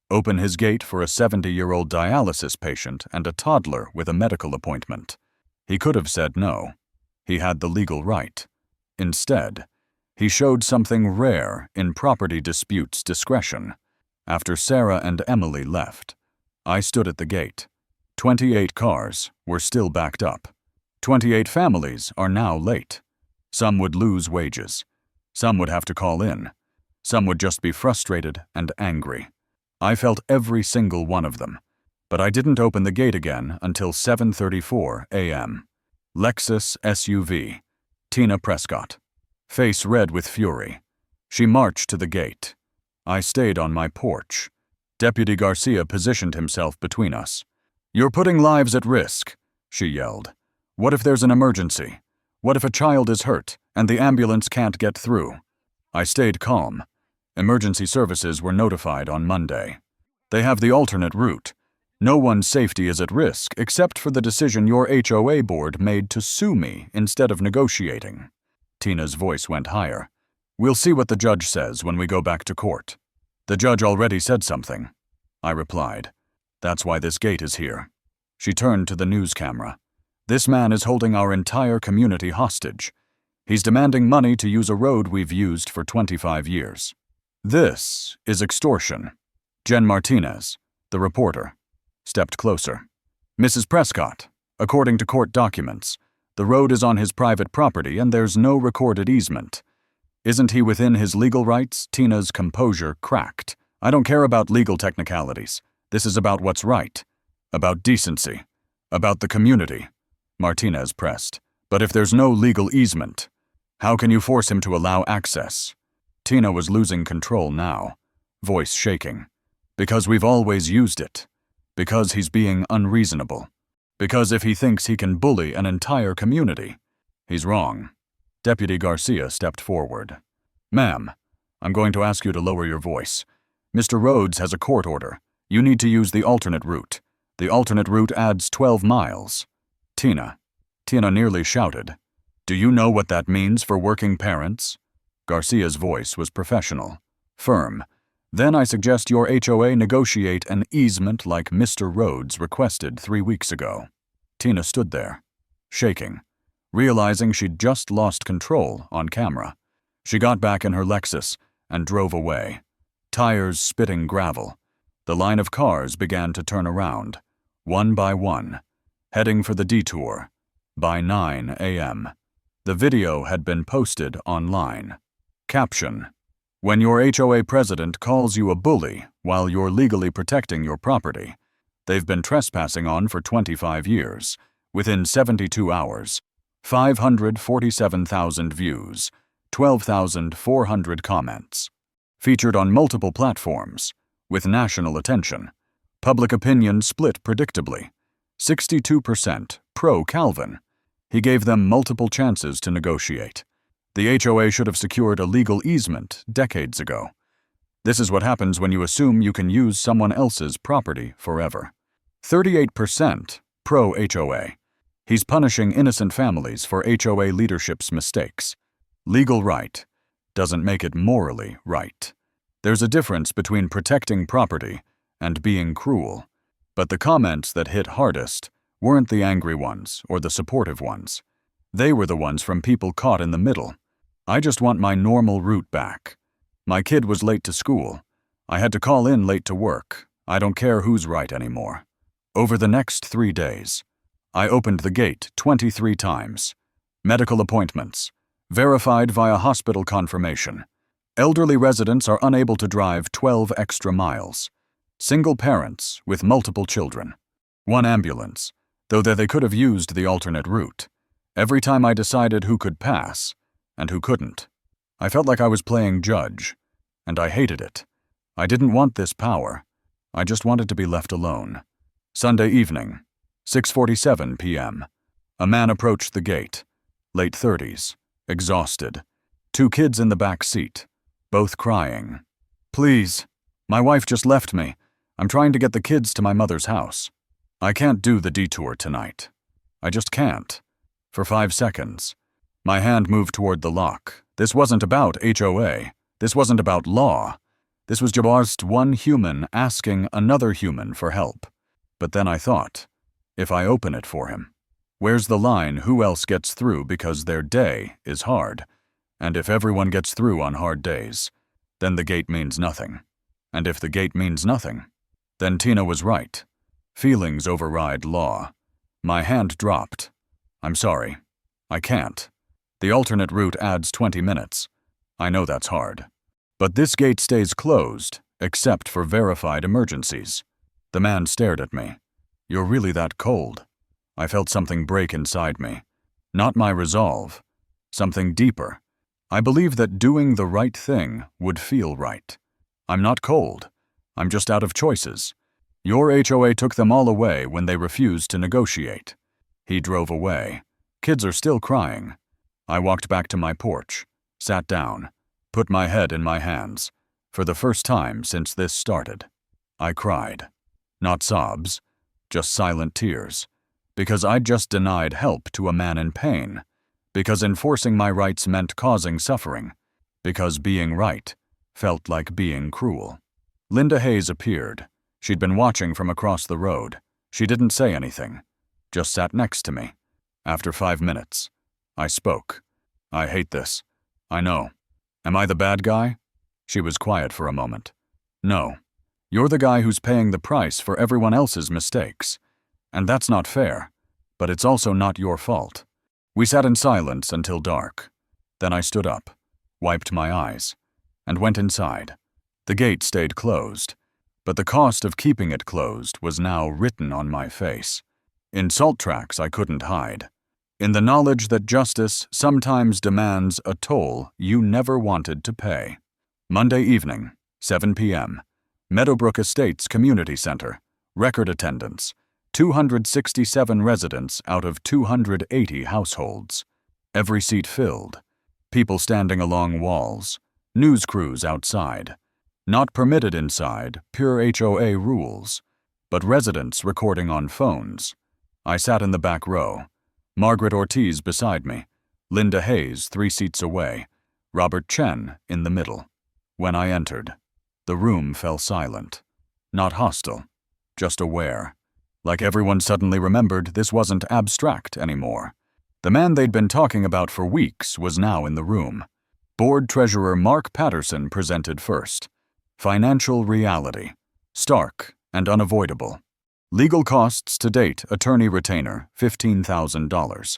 [SPEAKER 1] open his gate for a 70-year-old dialysis patient and a toddler with a medical appointment. He could have said no. He had the legal right. Instead, he showed something rare in property disputes discretion. After Sarah and Emily left, I stood at the gate. 28 cars were still backed up. 28 families are now late. Some would lose wages. Some would have to call in. Some would just be frustrated and angry. I felt every single one of them, but I didn't open the gate again until 7:34 a.m. Lexus SUV. Tina Prescott. Face red with fury. She marched to the gate. I stayed on my porch. Deputy Garcia positioned himself between us. "You're putting lives at risk," she yelled. "What if there's an emergency? What if a child is hurt and the ambulance can't get through?" I stayed calm. Emergency services were notified on Monday. They have the alternate route. No one's safety is at risk except for the decision your HOA board made to sue me instead of negotiating. Tina's voice went higher. "We'll see what the judge says when we go back to court." "The judge already said something," I replied. "That's why this gate is here." She turned to the news camera. "This man is holding our entire community hostage. He's demanding money to use a road we've used for 25 years. This is extortion." Jen Martinez, the reporter, stepped closer. "Mrs. Prescott, according to court documents, the road is on his private property and there's no recorded easement. Isn't he within his legal rights?" Tina's composure cracked. "I don't care about legal technicalities. This is about what's right. About decency. About the community." Martinez pressed. "But if there's no legal easement, how can you force him to allow access?" Tina was losing control now, voice shaking. "Because we've always used it. Because he's being unreasonable. Because if he thinks he can bully an entire community, he's wrong." Deputy Garcia stepped forward. "Ma'am, I'm going to ask you to lower your voice. Mr. Rhodes has a court order. You need to use the alternate route. The alternate route adds 12 miles. Tina nearly shouted. Do you know what that means for working parents? Garcia's voice was professional, firm. Then I suggest your HOA negotiate an easement like Mr. Rhodes requested 3 weeks ago. Tina stood there, shaking, realizing she'd just lost control on camera. She got back in her Lexus and drove away, tires spitting gravel. The line of cars began to turn around, one by one, heading for the detour. By 9 a.m., the video had been posted online. Caption: When your HOA president calls you a bully while you're legally protecting your property, they've been trespassing on for 25 years. Within 72 hours, 547,000 views, 12,400 comments. Featured on multiple platforms, with national attention. Public opinion split predictably. 62% pro-Calvin. He gave them multiple chances to negotiate. The HOA should have secured a legal easement decades ago. This is what happens when you assume you can use someone else's property forever. 38% pro-HOA. He's punishing innocent families for HOA leadership's mistakes. Legal right doesn't make it morally right. There's a difference between protecting property and being cruel. But the comments that hit hardest weren't the angry ones or the supportive ones. They were the ones from people caught in the middle. I just want my normal route back. My kid was late to school. I had to call in late to work. I don't care who's right anymore. Over the next 3 days, I opened the gate 23 times. Medical appointments, verified via hospital confirmation. Elderly residents are unable to drive 12 extra miles. Single parents with multiple children. 1 ambulance, though they could have used the alternate route. Every time I decided who could pass and who couldn't. I felt like I was playing judge, and I hated it. I didn't want this power. I just wanted to be left alone. Sunday evening, 6:47 p.m. A man approached the gate, late 30s, exhausted. 2 kids in the back seat, both crying. Please, my wife just left me. I'm trying to get the kids to my mother's house. I can't do the detour tonight. I just can't. For 5 seconds. My hand moved toward the lock. This wasn't about HOA. This wasn't about law. This was just one human asking another human for help. But then I thought, if I open it for him, where's the line who else gets through because their day is hard? And if everyone gets through on hard days, then the gate means nothing. And if the gate means nothing, then Tina was right. Feelings override law. My hand dropped. I'm sorry. I can't. The alternate route adds 20 minutes. I know that's hard. But this gate stays closed, except for verified emergencies. The man stared at me. You're really that cold. I felt something break inside me. Not my resolve. Something deeper. I believe that doing the right thing would feel right. I'm not cold. I'm just out of choices. Your HOA took them all away when they refused to negotiate. He drove away. Kids are still crying. I walked back to my porch, sat down, put my head in my hands. For the first time since this started, I cried. Not sobs, just silent tears. Because I'd just denied help to a man in pain. Because enforcing my rights meant causing suffering. Because being right felt like being cruel. Linda Hayes appeared. She'd been watching from across the road. She didn't say anything, just sat next to me. After 5 minutes, I spoke. I hate this. I know. Am I the bad guy? She was quiet for a moment. No. You're the guy who's paying the price for everyone else's mistakes. And that's not fair. But it's also not your fault. We sat in silence until dark. Then I stood up, wiped my eyes, and went inside. The gate stayed closed, but the cost of keeping it closed was now written on my face. In salt tracks I couldn't hide. In the knowledge that justice sometimes demands a toll you never wanted to pay. Monday evening, 7 p.m. Meadowbrook Estates Community Center. Record attendance. 267 residents out of 280 households. Every seat filled. People standing along walls. News crews outside. Not permitted inside, pure HOA rules. But residents recording on phones. I sat in the back row. Margaret Ortiz beside me. Linda Hayes 3 seats away. Robert Chen in the middle. When I entered, the room fell silent. Not hostile, just aware. Like everyone suddenly remembered this wasn't abstract anymore. The man they'd been talking about for weeks was now in the room. Board Treasurer Mark Patterson presented first. Financial reality. Stark and unavoidable. Legal costs to date, attorney retainer, $15,000.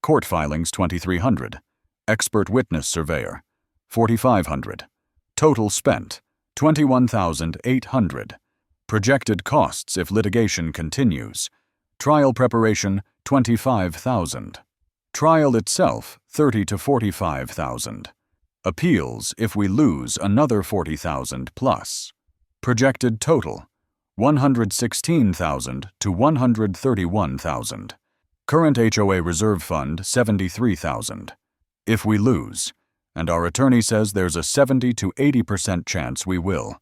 [SPEAKER 1] Court filings, $2,300. Expert witness surveyor, $4,500. Total spent, $21,800. Projected costs if litigation continues. Trial preparation, $25,000. Trial itself, $30,000 to $45,000. Appeals if we lose, another $40,000 plus. Projected total, $116,000 to $131,000. Current HOA reserve fund, $73,000. If we lose, and our attorney says there's a 70 to 80% chance we will,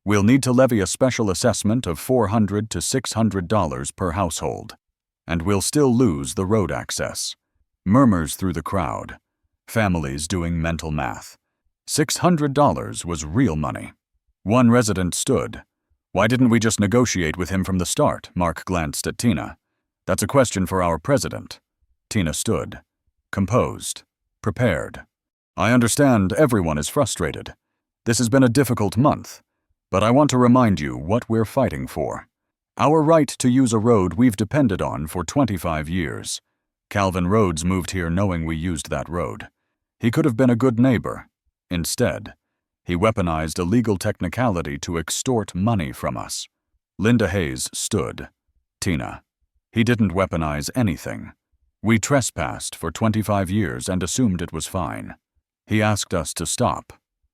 [SPEAKER 1] we'll need to levy a special assessment of $400 to $600 per household, and we'll still lose the road access. Murmurs through the crowd. Families doing mental math. $600 was real money. One resident stood. Why didn't we just negotiate with him from the start? Mark glanced at Tina. That's a question for our president. Tina stood. Composed. Prepared. I understand everyone is frustrated. This has been a difficult month, but I want to remind you what we're fighting for. Our right to use a road we've depended on for 25 years. Calvin Rhodes moved here knowing we used that road. He could have been a good neighbor. Instead, he weaponized a legal technicality to extort money from us. Linda Hayes stood. Tina. He didn't weaponize anything. We trespassed for 25 years and assumed it was fine. He asked us to stop.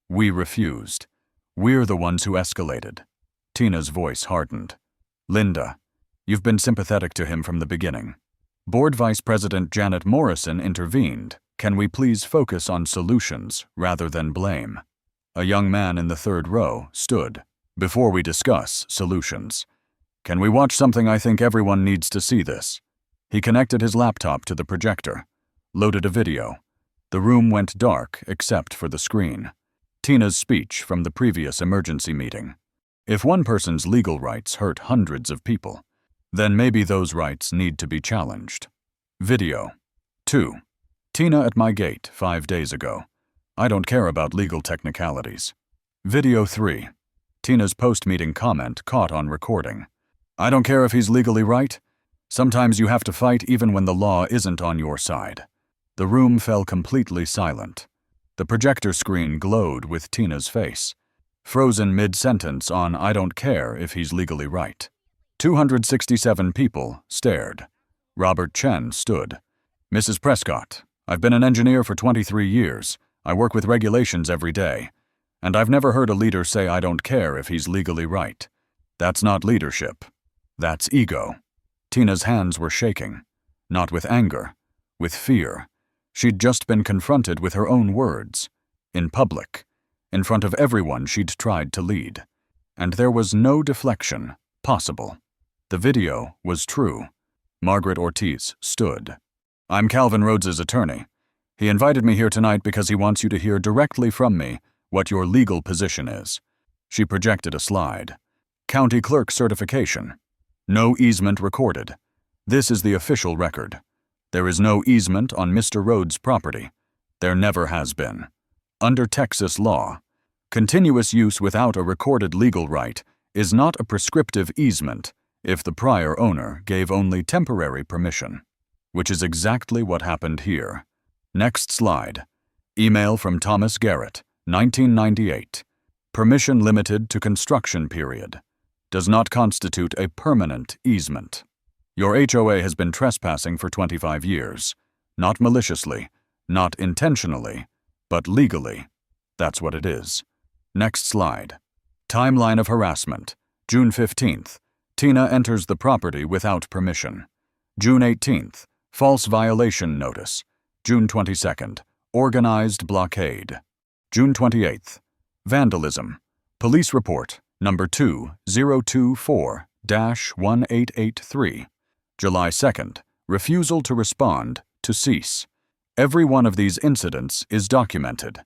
[SPEAKER 1] We refused. We're the ones who escalated. Tina's voice hardened. Linda, you've been sympathetic to him from the beginning. Board Vice President Janet Morrison intervened. Can we please focus on solutions rather than blame? A young man in the third row stood. Before we discuss solutions, can we watch something? I think everyone needs to see this. He connected his laptop to the projector, loaded a video. The room went dark except for the screen. Tina's speech from the previous emergency meeting. If one person's legal rights hurt hundreds of people, then maybe those rights need to be challenged. Video. 2. Tina at my gate 5 days ago. I don't care about legal technicalities. Video 3. Tina's post-meeting comment caught on recording. I don't care if he's legally right. Sometimes you have to fight even when the law isn't on your side. The room fell completely silent. The projector screen glowed with Tina's face. Frozen mid-sentence on I don't care if he's legally right. 267 people stared. Robert Chen stood. Mrs. Prescott, I've been an engineer for 23 years. I work with regulations every day. And I've never heard a leader say I don't care if he's legally right. That's not leadership. That's ego. Tina's hands were shaking. Not with anger. With fear. She'd just been confronted with her own words. In public. In front of everyone she'd tried to lead. And there was no deflection possible. The video was true. Margaret Ortiz stood. I'm Calvin Rhodes' attorney. He invited me here tonight because he wants you to hear directly from me what your legal position is. She projected a slide. County clerk certification. No easement recorded. This is the official record. There is no easement on Mr. Rhodes' property. There never has been. Under Texas law, continuous use without a recorded legal right is not a prescriptive easement if the prior owner gave only temporary permission, which is exactly what happened here. Next slide. Email from Thomas Garrett, 1998. Permission limited to construction period. Does not constitute a permanent easement. Your HOA has been trespassing for 25 years. Not maliciously, not intentionally, but legally. That's what it is. Next slide. Timeline of harassment. June 15th. Tina enters the property without permission. June 18th. False violation notice. June 22nd. Organized blockade. June 28th. Vandalism. Police report number 2024-1883. July 2nd. Refusal to respond to cease. Every one of these incidents is documented.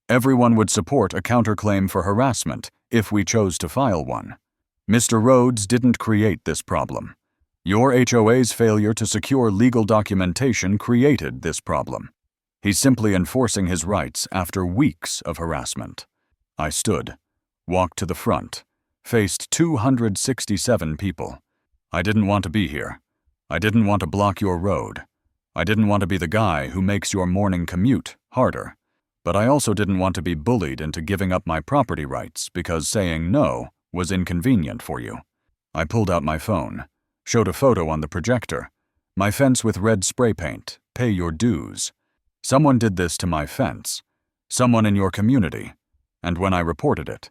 [SPEAKER 1] Everyone would support a counterclaim for harassment if we chose to file one. Mr. Rhodes didn't create this problem. Your HOA's failure to secure legal documentation created this problem. He's simply enforcing his rights after weeks of harassment. I stood, walked to the front, faced 267 people. I didn't want to be here. I didn't want to block your road. I didn't want to be the guy who makes your morning commute harder. But I also didn't want to be bullied into giving up my property rights because saying no was inconvenient for you. I pulled out my phone, showed a photo on the projector. My fence with red spray paint, pay your dues. Someone did this to my fence. Someone in your community. And when I reported it,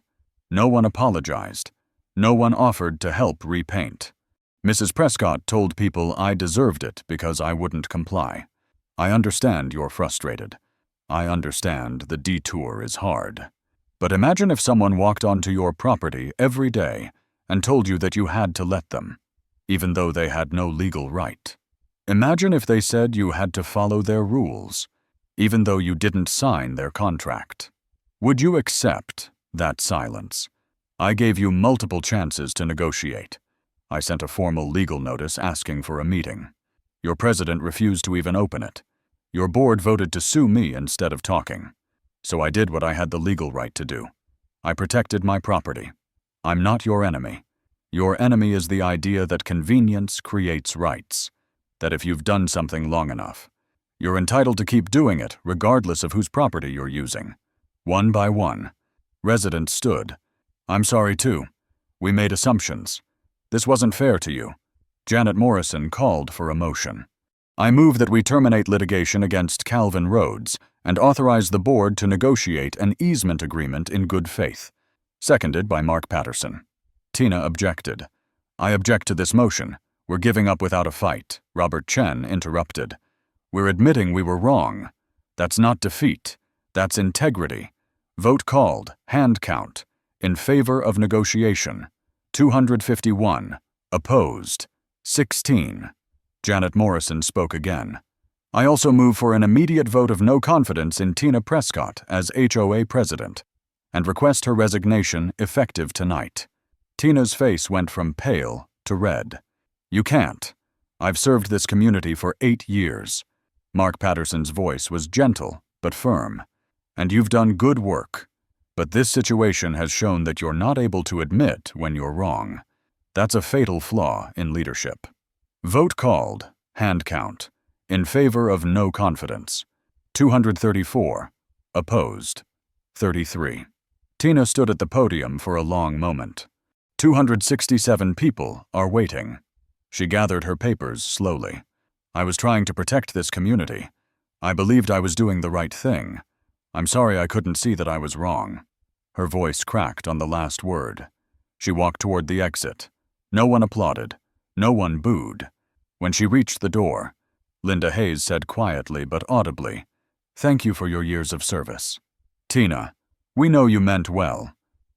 [SPEAKER 1] no one apologized. No one offered to help repaint. Mrs. Prescott told people I deserved it because I wouldn't comply. I understand you're frustrated. I understand the detour is hard. But imagine if someone walked onto your property every day and told you that you had to let them, even though they had no legal right. Imagine if they said you had to follow their rules, even though you didn't sign their contract. Would you accept that silence? I gave you multiple chances to negotiate. I sent a formal legal notice asking for a meeting. Your president refused to even open it. Your board voted to sue me instead of talking. So I did what I had the legal right to do. I protected my property. I'm not your enemy. Your enemy is the idea that convenience creates rights, that if you've done something long enough, you're entitled to keep doing it regardless of whose property you're using. One by one. Residents stood. I'm sorry too. We made assumptions. This wasn't fair to you. Janet Morrison called for a motion. I move that we terminate litigation against Calvin Rhodes and authorize the board to negotiate an easement agreement in good faith. Seconded by Mark Patterson. Tina objected. I object to this motion. We're giving up without a fight. Robert Chen interrupted. We're admitting we were wrong. That's not defeat. That's integrity. Vote called. Hand count. In favor of negotiation. 251. Opposed. 16. Janet Morrison spoke again. I also move for an immediate vote of no confidence in Tina Prescott as HOA president and request her resignation effective tonight. Tina's face went from pale to red. You can't. I've served this community for 8 years. Mark Patterson's voice was gentle but firm. And you've done good work. But this situation has shown that you're not able to admit when you're wrong. That's a fatal flaw in leadership. Vote called. Hand count. In favor of no confidence. 234. Opposed. 33. Tina stood at the podium for a long moment. 267 people are waiting. She gathered her papers slowly. I was trying to protect this community. I believed I was doing the right thing. I'm sorry I couldn't see that I was wrong. Her voice cracked on the last word. She walked toward the exit. No one applauded. No one booed. When she reached the door, Linda Hayes said quietly but audibly, "Thank you for your years of service." Tina, we know you meant well.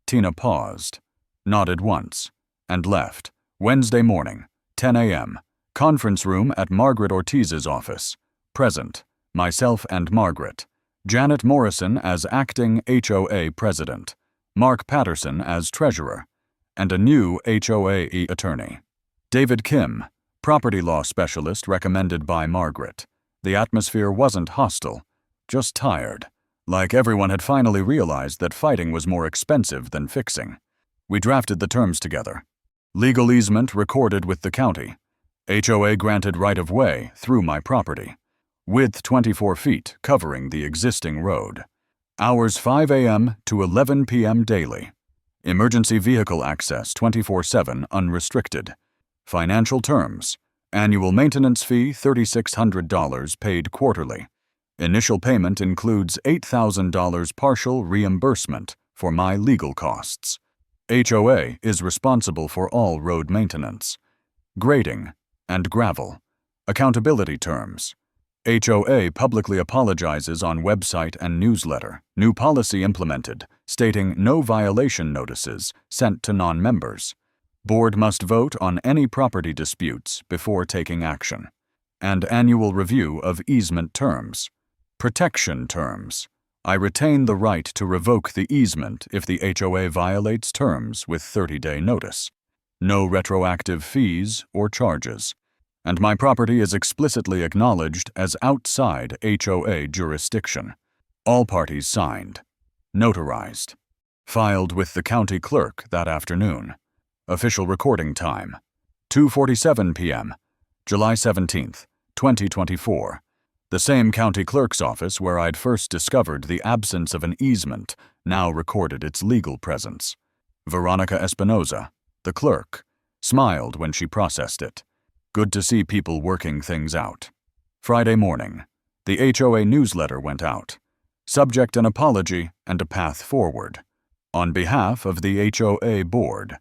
[SPEAKER 1] Tina paused, nodded once, and left. Wednesday morning, 10 a.m., conference room at Margaret Ortiz's office. Present, myself and Margaret. Janet Morrison as acting HOA president, Mark Patterson as treasurer, and a new HOA attorney. David Kim, property law specialist recommended by Margaret. The atmosphere wasn't hostile, just tired, like everyone had finally realized that fighting was more expensive than fixing. We drafted the terms together. Legal easement recorded with the county. HOA granted right-of-way through my property. Width 24 feet covering the existing road. Hours 5 a.m. to 11 p.m. daily. Emergency vehicle access 24/7 unrestricted. Financial terms. Annual maintenance fee $3,600 paid quarterly. Initial payment includes $8,000 partial reimbursement for my legal costs. HOA is responsible for all road maintenance. Grading and gravel. Accountability terms. HOA publicly apologizes on website and newsletter. New policy implemented. stating no violation notices sent to non-members. Board must vote on any property disputes before taking action. And annual review of easement terms. Protection terms. I retain the right to revoke the easement if the HOA violates terms with 30-day notice. No retroactive fees or charges. And my property is explicitly acknowledged as outside HOA jurisdiction. All parties signed. Notarized. Filed with the county clerk that afternoon. Official recording time. 2:47 p.m., July 17th, 2024. The same county clerk's office where I'd first discovered the absence of an easement now recorded its legal presence. Veronica Espinoza, the clerk, smiled when she processed it. Good to see people working things out. Friday morning, the HOA newsletter went out. Subject an apology and a path forward. On behalf of the HOA board,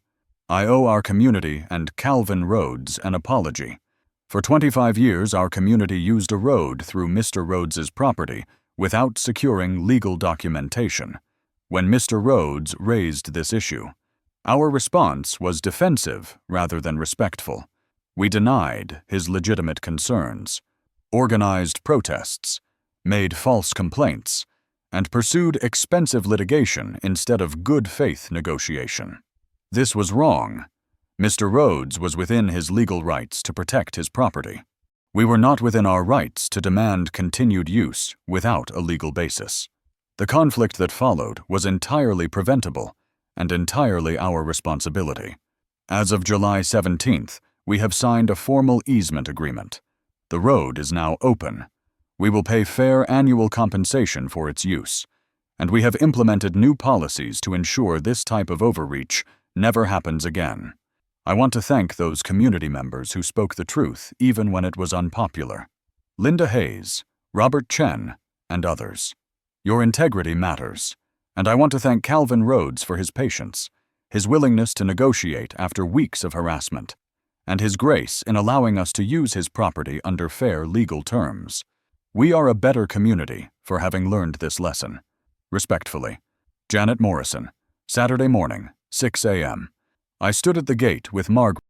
[SPEAKER 1] I owe our community and Calvin Rhodes an apology. For 25 years, our community used a road through Mr. Rhodes's property without securing legal documentation. When Mr. Rhodes raised this issue, our response was defensive rather than respectful. We denied his legitimate concerns, organized protests, made false complaints, and pursued expensive litigation instead of good faith negotiation. This was wrong. Mr. Rhodes was within his legal rights to protect his property. We were not within our rights to demand continued use without a legal basis. The conflict that followed was entirely preventable and entirely our responsibility. As of July 17th, we have signed a formal easement agreement. The road is now open. We will pay fair annual compensation for its use, and we have implemented new policies to ensure this type of overreach never happens again. I want to thank those community members who spoke the truth even when it was unpopular. Linda Hayes, Robert Chen, and others. Your integrity matters, and I want to thank Calvin Rhodes for his patience, his willingness to negotiate after weeks of harassment, and his grace in allowing us to use his property under fair legal terms. We are a better community for having learned this lesson. Respectfully, Janet Morrison, Saturday morning, 6 a.m. I stood at the gate with Margaret.